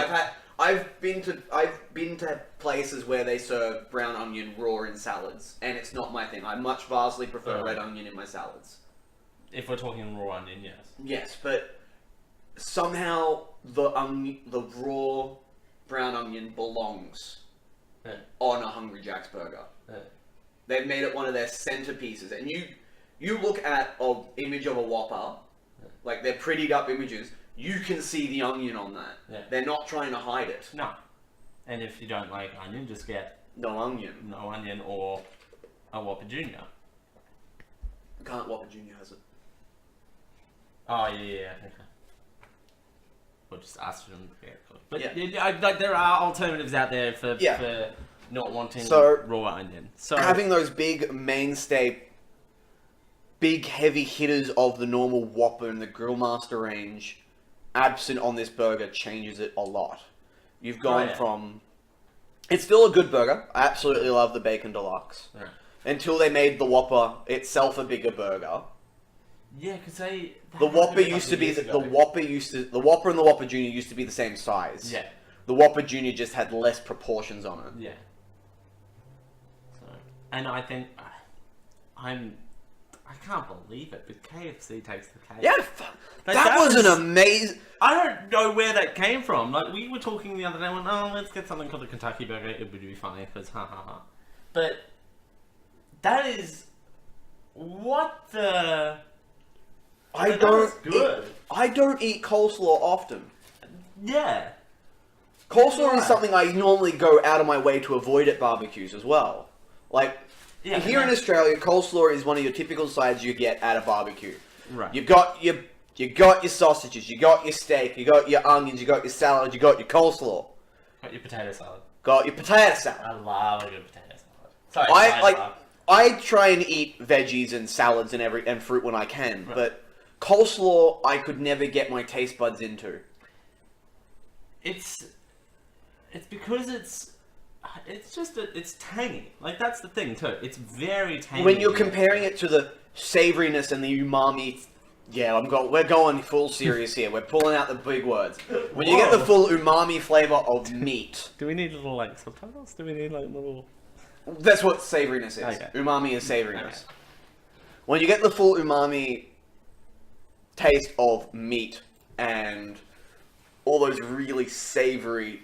I've been to places where they serve brown onion raw in salads, and it's not my thing. I much vastly prefer red onion in my salads. If we're talking raw onion, yes. Yes, but somehow the raw brown onion belongs on a Hungry Jack's burger. They've made it one of their centerpieces, and you look at an image of a Whopper, like they're prettied up images. You can see the onion on that. Yeah. They're not trying to hide it. No. And if you don't like onion, just get No onion. no onion or a Whopper Junior. Can't Whopper Junior has it. Oh yeah. Okay. Or just ask for them to get cooked. But Yeah. like there are alternatives out there for not wanting So, raw onion. So having those big mainstay, big heavy hitters of the normal Whopper and the Grill Master range absent on this burger changes it a lot. You've gone from... It's still a good burger. I absolutely love the Bacon Deluxe. Yeah. Until they made the Whopper itself a bigger burger. Yeah, because the Whopper used to be the Whopper and the Whopper Junior used to be the same size. Yeah. The Whopper Junior just had less proportions on it. Yeah. So, and I think I can't believe it, but KFC takes the cake. Yeah, that was an amazing. I don't know where that came from. Like we were talking the other day, let's get something called a Kentucky burger. It would be funny because ha ha ha. But that is what the. I don't eat coleslaw often. Yeah. Coleslaw is something I normally go out of my way to avoid at barbecues as well. Like, here in Australia, coleslaw is one of your typical sides you get at a barbecue. Right. You got your sausages, you got your steak, you got your onions, you got your salad, you got your coleslaw. Got your potato salad. Got your potato salad. I love a good potato salad. Sorry, I try and eat veggies and salads and fruit when I can, but coleslaw I could never get my taste buds into. It's because it's tangy. Like that's the thing too. It's very tangy. When you're comparing it to the savoriness and the umami, we're going full serious here. We're pulling out the big words. When you get the full umami flavor of meat. Do we need little subtitles? Do we need little? That's what savoriness is. Okay. Umami is savoriness. Okay. When you get the full umami taste of meat and all those really savory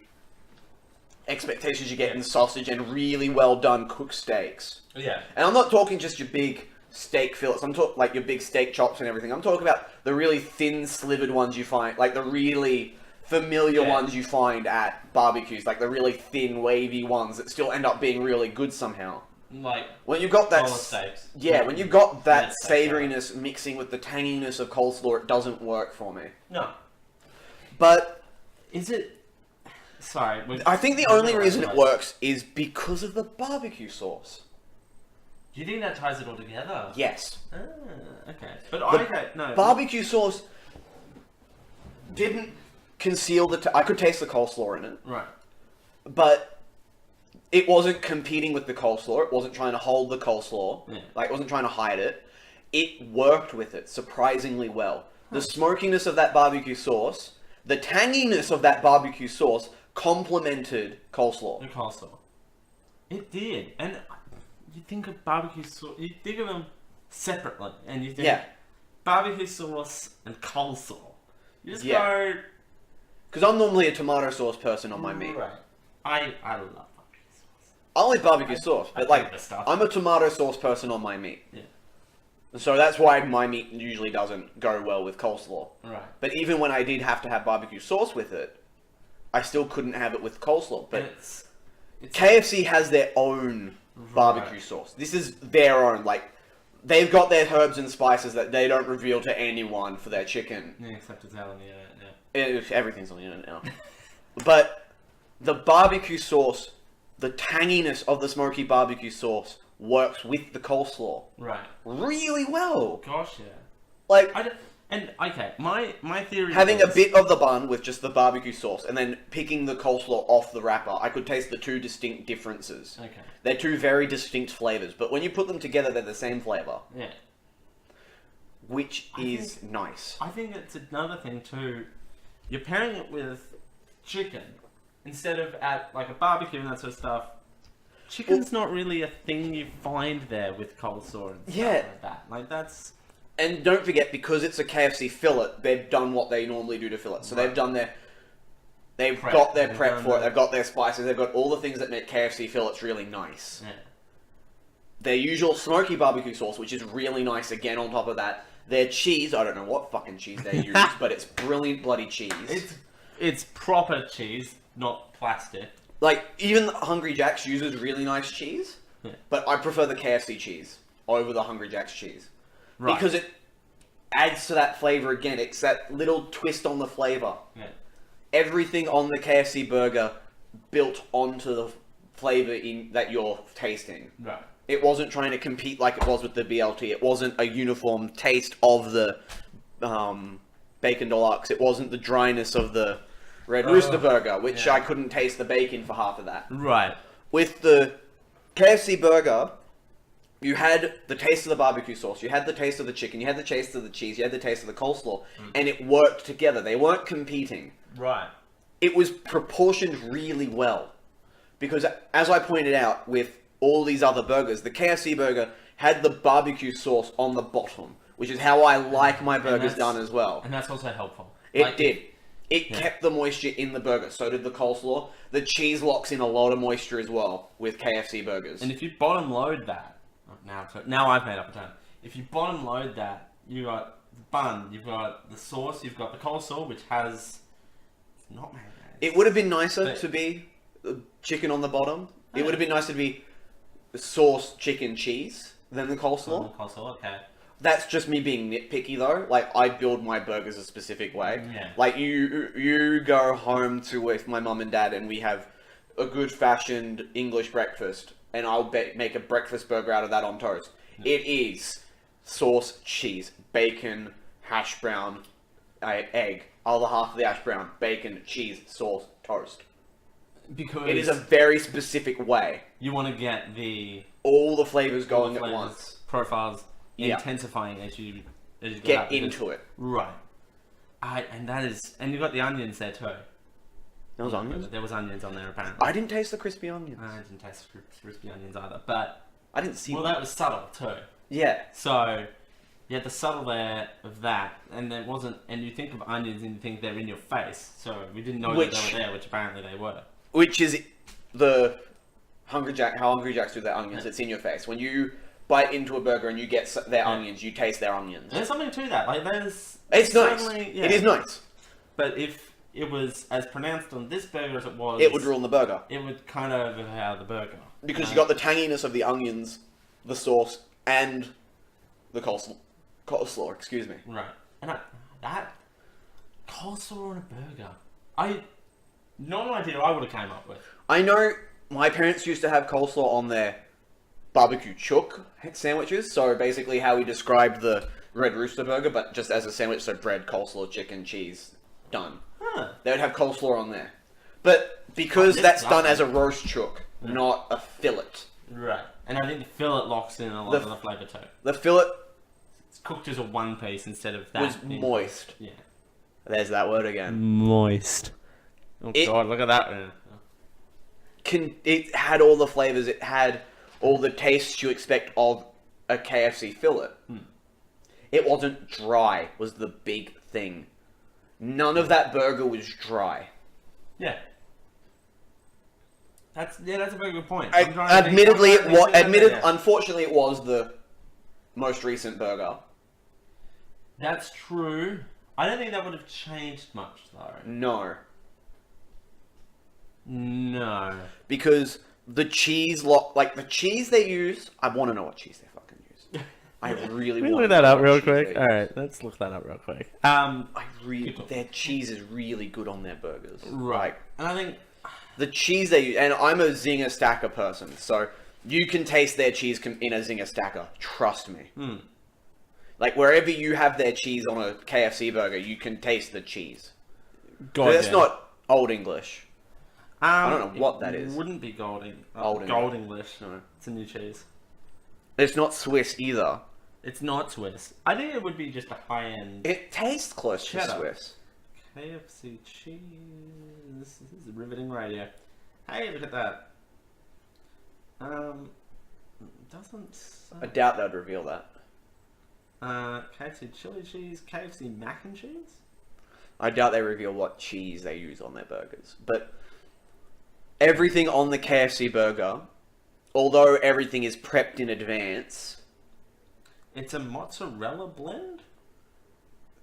expectations you get in sausage and really well done cooked steaks. Yeah. And I'm not talking just your big steak fillets. I'm talking like your big steak chops and everything. I'm talking about the really thin slivered ones you find, like the really familiar ones you find at barbecues, like the really thin wavy ones that still end up being really good somehow. Like when you've got that, steaks. when you've got that savouriness mixing with the tanginess of coleslaw, it doesn't work for me. No. But is it? Sorry. I think the only reason it works is because of the barbecue sauce. Do you think that ties it all together? Yes. Okay. But no. Barbecue sauce didn't conceal I could taste the coleslaw in it. Right. But it wasn't competing with the coleslaw. It wasn't trying to hold the coleslaw. Yeah. Like, it wasn't trying to hide it. It worked with it surprisingly well. The smokiness of that barbecue sauce, the tanginess of that barbecue sauce complemented coleslaw. The coleslaw. It did. And you think of barbecue sauce, you think of them separately. And you think barbecue sauce and coleslaw. You just go... Because I'm normally a tomato sauce person on my meat. Right. I love barbecue sauce. I like barbecue sauce, but I'm a tomato sauce person on my meat. Yeah. So that's why my meat usually doesn't go well with coleslaw. Right. But even when I did have to have barbecue sauce with it, I still couldn't have it with coleslaw. But it's KFC has their own barbecue sauce. This is their own. Like, they've got their herbs and spices that they don't reveal to anyone for their chicken. Yeah, except it's out on the internet now. Everything's on the internet now. But the barbecue sauce, the tanginess of the smoky barbecue sauce works with the coleslaw. Right. Really well. Gosh, yeah. Like, my theory having is... a bit of the bun with just the barbecue sauce and then picking the coleslaw off the wrapper, I could taste the two distinct differences. Okay. They're two very distinct flavors, but when you put them together, they're the same flavor. Yeah. Which is nice. I think it's another thing too. You're pairing it with chicken instead of at like a barbecue and that sort of stuff. Chicken's not really a thing you find there with coleslaw and stuff like that. Like that's... And don't forget, because it's a KFC fillet, they've done what they normally do to fillet. So they've done their... They've got their prep for it, they've got their spices, they've got all the things that make KFC fillets really nice. Yeah. Their usual smoky barbecue sauce, which is really nice again on top of that. Their cheese, I don't know what fucking cheese they use, but it's brilliant bloody cheese. It's proper cheese, not plastic. Like, even Hungry Jack's uses really nice cheese, but I prefer the KFC cheese over the Hungry Jack's cheese. Right. Because it adds to that flavor again. It's that little twist on the flavor. Yeah. Everything on the KFC burger built onto the flavor that you're tasting. Right. It wasn't trying to compete like it was with the BLT. It wasn't a uniform taste of the Bacon Deluxe. It wasn't the dryness of the Red Rooster Burger, which I couldn't taste the bacon for half of that. Right. With the KFC burger, you had the taste of the barbecue sauce, you had the taste of the chicken, you had the taste of the cheese, you had the taste of the coleslaw, and it worked together. They weren't competing. Right. It was proportioned really well. Because, as I pointed out, with all these other burgers, the KFC burger had the barbecue sauce on the bottom, which is how I like my burgers done as well. And that's also helpful. It did. It kept the moisture in the burger. So did the coleslaw. The cheese locks in a lot of moisture as well with KFC burgers. And if you bottom load that, now I've made up a term. If you bottom load that, you got the bun, you've got the sauce, you've got the coleslaw, which has not mayonnaise. It would have been nicer to be chicken on the bottom. Yeah. It would have been nicer to be sauce, chicken, cheese than the coleslaw. Okay. That's just me being nitpicky though. Like, I build my burgers a specific way. Yeah. Like, you go home with my mum and dad and we have a good fashioned English breakfast and I'll make a breakfast burger out of that on toast. Yeah. It is sauce, cheese, bacon, hash brown, egg, other half of the hash brown, bacon, cheese, sauce, toast. Because it is a very specific way. You want to get all the flavors going at once. Profiles intensifying as you get into it. Right. And you got the onions there too. There was onions? There was onions on there apparently. I didn't taste the crispy onions. I didn't taste crispy onions either, but I didn't see that was subtle too. Yeah. So you had the subtle there of that, and there wasn't. And you think of onions and you think they're in your face. So we didn't know that they were there, which apparently they were. which is the Hungry Jack. How Hungry Jacks do their onions? It's in your face. When you bite into a burger and you get their onions, you taste their onions. There's something to that. Like It's nice. Yeah. It is nice. But if it was as pronounced on this burger as it was, It would ruin the burger It would kind of overpower the burger because you got the tanginess of the onions, the sauce, and the coleslaw. Coleslaw, excuse me. Right. And that coleslaw on a burger, not an idea I would have came up with. I know my parents used to have coleslaw on their barbecue chook sandwiches. So basically, how we described the Red Rooster burger, but just as a sandwich, so bread, coleslaw, chicken, cheese, done. Huh. They would have coleslaw on there. But because that's done as a roast chook, not a fillet. Right. And I think the fillet locks in a lot of the flavour too. The fillet It's cooked as a one piece instead of that. was moist. Yeah. There's that word again. Moist. Oh god, look at that. It had all the flavors. It had all the tastes you expect of a KFC fillet. It wasn't dry, was the big thing. None of that burger was dry. Yeah. That's a very good point. Admittedly, unfortunately, it was the most recent burger. That's true. I don't think that would have changed much, though. No. No. Because the cheese, the cheese they use, I want to know what cheese they fucking use. I really want to look that up real quick. Alright, let's look that up real quick. Their cheese is really good on their burgers. Right. And I think the cheese they use, and I'm a Zinger Stacker person, so you can taste their cheese in a Zinger Stacker. Trust me. Like, wherever you have their cheese on a KFC burger, you can taste the cheese. That's not Old English. I don't know what that is. It wouldn't be Gold English. No. It's a new cheese. It's not Swiss either. It's not Swiss. I think it would be just a high-end... It tastes close to Cheddar. Swiss. KFC cheese... This is riveting radio. Hey, look at that. Doesn't say... I doubt they'd reveal that. KFC chili cheese, KFC mac and cheese? I doubt they reveal what cheese they use on their burgers. But everything on the KFC burger, although everything is prepped in advance... It's a mozzarella blend?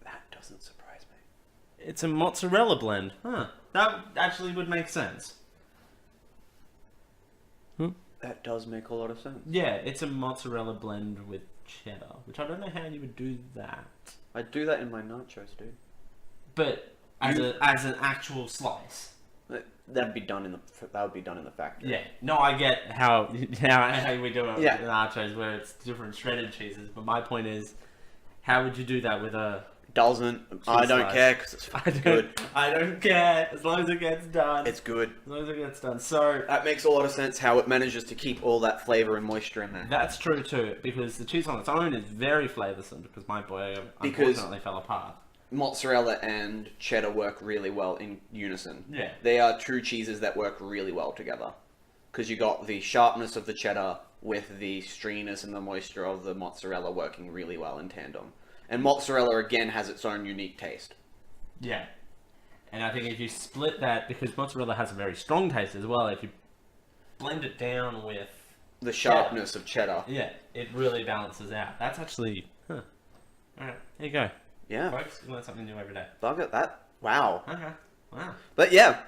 That doesn't surprise me. It's a mozzarella blend. Huh. That actually would make sense. That does make a lot of sense. Yeah, it's a mozzarella blend with cheddar, which I don't know how you would do that. I'd do that in my nachos, dude. But as an actual slice. That would be done in the factory. Yeah. No, I get how we do it with nachos where it's different shredded cheeses, but my point is, how would you do that with a... I don't care because it's good. I don't care as long as it gets done. It's good. As long as it gets done. So that makes a lot of sense how it manages to keep all that flavor and moisture in there. That's true too, because the cheese on its own is very flavoursome because my boy unfortunately fell apart. Mozzarella and cheddar work really well in unison. Yeah. They are two cheeses that work really well together. Because you got the sharpness of the cheddar with the stringiness and the moisture of the mozzarella working really well in tandem. And mozzarella, again, has its own unique taste. Yeah. And I think if you split that, because mozzarella has a very strong taste as well, if you blend it down with... the sharpness of cheddar. Yeah, it really balances out. That's actually... Alright, here you go. Yeah. Folks, you learn something new every day. Look at that. Wow. Okay. Wow. But yeah.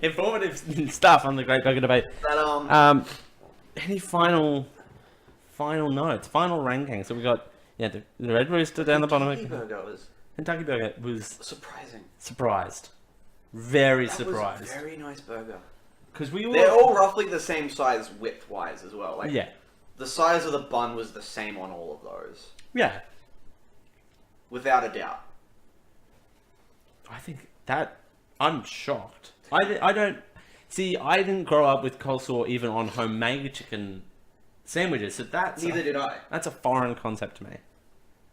Informative stuff on the Great Burger Debate. But, any final notes? Final rankings? So we got... Yeah, the Red Rooster down the bottom. Kentucky Burger was surprising. Surprised. Very that surprised. Was a very nice burger. Because they're all roughly the same size width-wise as well. Like, yeah. The size of the bun was the same on all of those. Yeah. Without a doubt. I think that... I'm shocked. I don't... See, I didn't grow up with coleslaw even on homemade chicken sandwiches, so that's... Neither did I. That's a foreign concept to me.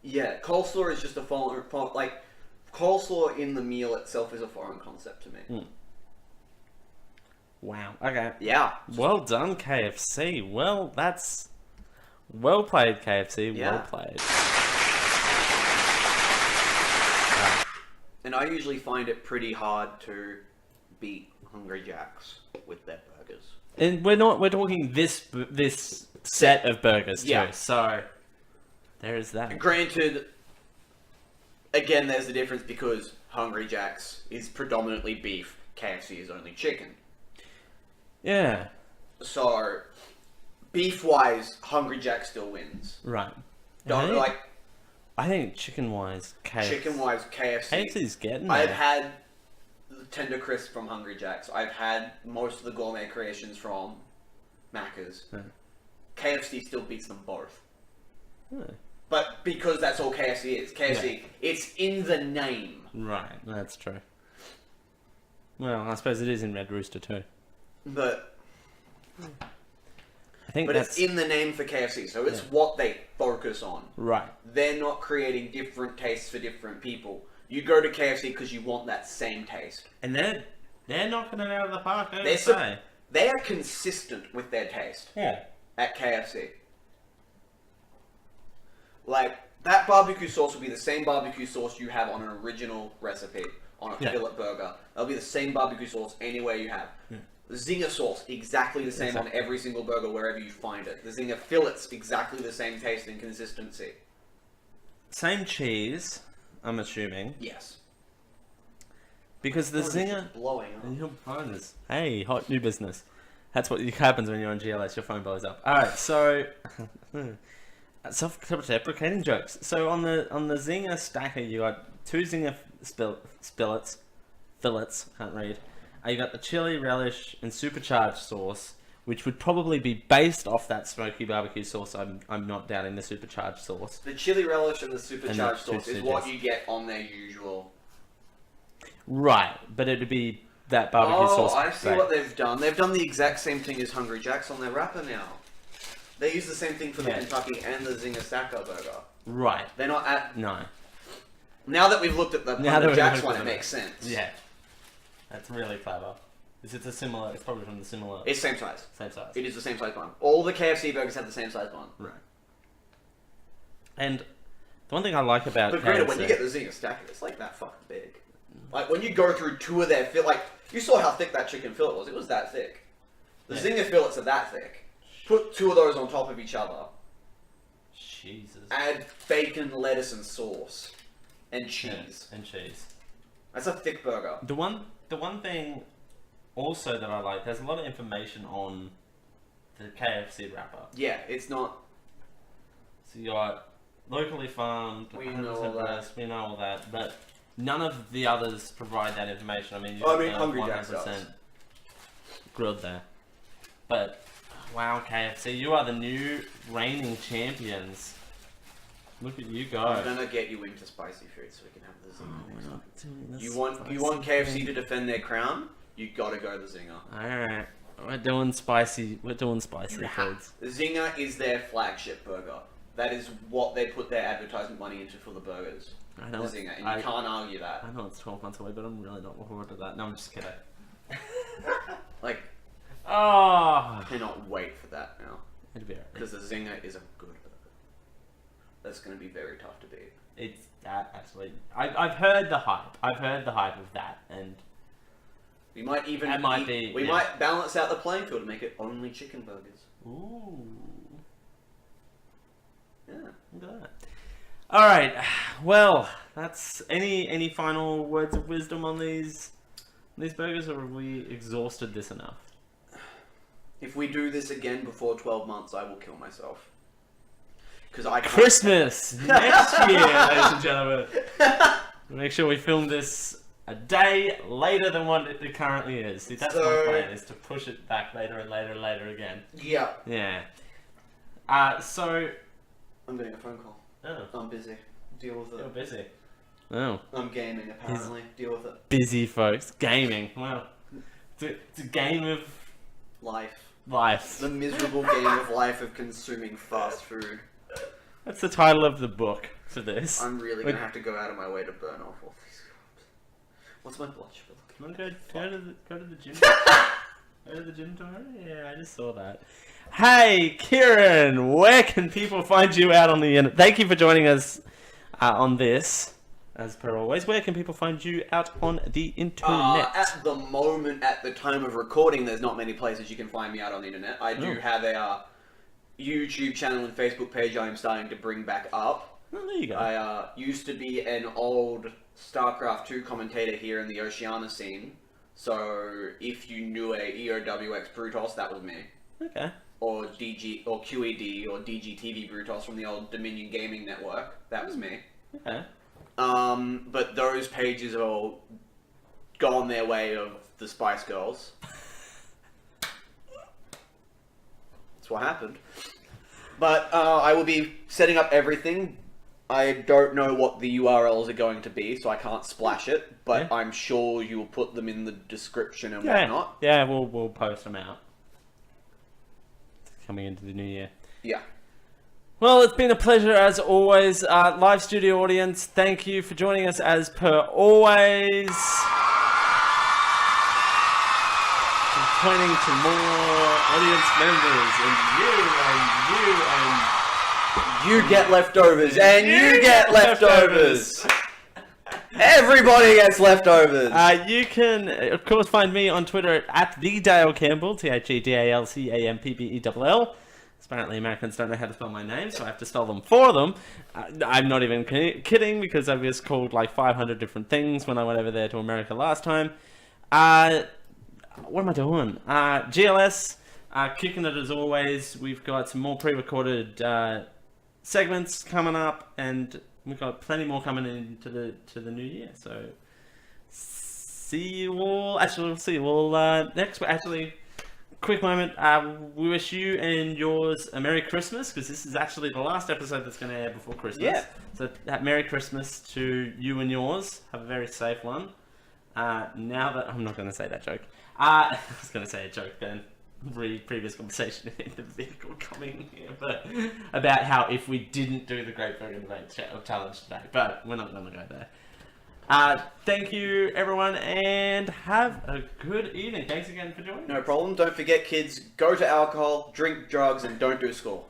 Yeah, coleslaw is just a foreign... Like, coleslaw in the meal itself is a foreign concept to me. Wow. Okay. Yeah. Well done, KFC. Well, that's... Well played, KFC. Yeah. Well played. And I usually find it pretty hard to beat Hungry Jack's. with their burgers. And we're talking this set of burgers too. Yeah. So there is that. Granted, again, there's the difference because Hungry Jack's is predominantly beef, KFC is only chicken. Yeah. So, beef-wise, Hungry Jack still wins. Right. I think chicken-wise, KFC. Chicken-wise, KFC. KFC's getting there. I've had the Tender Crisp from Hungry Jack's. I've had most of the gourmet creations from Macca's. Yeah. KFC still beats them both. Yeah. But because that's all KFC is. KFC, it's in the name. Right, that's true. Well, I suppose it is in Red Rooster too. But I think it's in the name for KFC, so it's what they focus on. Right. They're not creating different tastes for different people. You go to KFC because you want that same taste. And they're knocking it out of the park, They are consistent with their taste. Yeah. At KFC. Like, that barbecue sauce will be the same barbecue sauce you have on an original recipe, on a fillet burger. That'll be the same barbecue sauce anywhere you have. Yeah. The Zinger sauce, exactly the same on every single burger wherever you find it. The Zinger fillets, exactly the same taste and consistency. Same cheese, I'm assuming. Yes. Because the Zinger... blowing up. Your phone is... Hey, hot new business. That's what happens when you're on GLS, your phone blows up. Alright, so... Self-deprecating jokes. So on the Zinger stacker, you got 2 Zinger fillets, can't read. You got the chili relish and supercharged sauce, which would probably be based off that smoky barbecue sauce. I'm not doubting the supercharged sauce. The chili relish and the supercharged sauce is what you get on their usual. Right, but it'd be that barbecue sauce. Oh, I see what they've done. They've done the exact same thing as Hungry Jack's on their wrapper now. They use the same thing for the Kentucky and the Zinger Stacker burger. Right. They're not at... No. Now that we've looked at the Hungry Jack's one, it makes sense. Yeah. That's really clever. It's probably from the similar... It's same size. Same size. It is the same size bun. All the KFC burgers have the same size bun. Right. And the one thing I like about But granted, when you get the Zinger Stacker, it's like that fucking big. Like, when you go through 2 of their like, you saw how thick that chicken fillet was. It was that thick. The Zinger fillets are that thick. Put 2 of those on top of each other. Jesus. Add bacon, lettuce, and sauce. And cheese. Yeah, and cheese. That's a thick burger. The one thing also that I like, there's a lot of information on the KFC wrapper. Yeah, it's not... So you got locally farmed, we know all that. We know all that, but none of the others provide that information. I mean, Hungry Jack's does. Grilled there. But... Wow, KFC, you are the new reigning champions. Look at you go. I'm gonna get you into spicy food so we can have the Zinger next time. You want KFC to defend their crown? You gotta go the Zinger. Alright. We're doing spicy foods. The Zinger is their flagship burger. That is what they put their advertisement money into for the burgers. I know. The Zinger, and you can't argue that. I know it's 12 months away, but I'm really not looking forward to that. No, I'm just kidding. Like... Oh, I cannot wait for that now. It'll be alright. Because the Zinger is a good burger. That's going to be very tough to beat. It's that, actually. I've heard the hype. I've heard the hype of that, and... We might even... We might balance out the playing field and make it only chicken burgers. Ooh. Yeah. Look at that. Alright, well, that's... Any final words of wisdom on these burgers, or have we exhausted this enough? If we do this again before 12 months, I will kill myself. Because I can't... Christmas next year, ladies and gentlemen. Make sure we film this a day later than what it currently is. See, that's my plan, is to push it back later and later and later again. Yeah. Yeah. So... I'm getting a phone call. Oh. I'm busy. Deal with it. You're busy. Oh. I'm gaming, apparently. Deal with it. Busy, folks. Gaming. Wow. It's a game of... Life. The miserable game of life of consuming fast food. That's the title of the book for this. I'm really going to have to go out of my way to burn off all these carbs. What's my blood sugar looking? Come on, go to the gym. Go to the gym tomorrow? Yeah, I just saw that. Hey, Kieran, where can people find you out on the internet? Thank you for joining us on this. as per always, where can people find you out on the internet? At the moment, at the time of recording, there's not many places you can find me out on the internet. I do have a YouTube channel and Facebook page I'm starting to bring back up. Oh, there you go. I used to be an old StarCraft 2 commentator here in the Oceania scene. So if you knew a EOWX Brutos, that was me. Okay. Or DG or QED or DGTV Brutos from the old Dominion Gaming Network, that was me. Okay. But those pages have all gone their way of the Spice Girls. That's what happened. But I will be setting up everything. I don't know what the URLs are going to be, so I can't splash it, but I'm sure you will put them in the description and whatnot. Yeah, we'll post them out. Coming into the new year. Yeah. Well, it's been a pleasure as always. Live studio audience, thank you for joining us as per always. Pointing to more audience members, and You get leftovers, and you get leftovers! Everybody gets leftovers! You can, of course, find me on Twitter at the Dale Campbell, TheDalCampbell. Apparently Americans don't know how to spell my name, so I have to spell them for them. I'm not even kidding, because I was called like 500 different things when I went over there to America last time. What am I doing? GLS, kicking it as always. We've got some more pre-recorded segments coming up, and we've got plenty more coming into the new year. So see you all. Actually, we'll see you all next. Actually, quick moment. We wish you and yours a Merry Christmas, because this is actually the last episode that's going to air before Christmas. Yeah. So Merry Christmas to you and yours. Have a very safe one. Now that I'm not going to say that joke. I was going to say a joke then. Previous conversation in the vehicle coming here, but about how if we didn't do the Great Vegan Challenge today, but we're not going to go there. Thank you, everyone, and have a good evening. Thanks again for joining. No problem. Don't forget, kids, go to alcohol, drink drugs, and don't do school.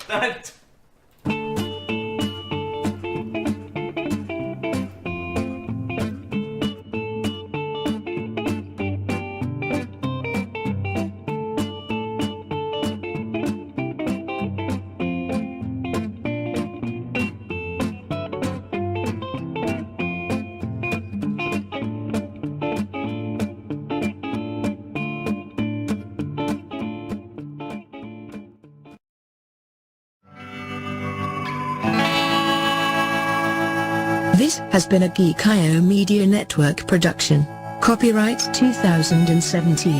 This has been a Geek.io Media Network production. Copyright 2017.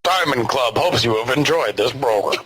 Diamond Club hopes you have enjoyed this program.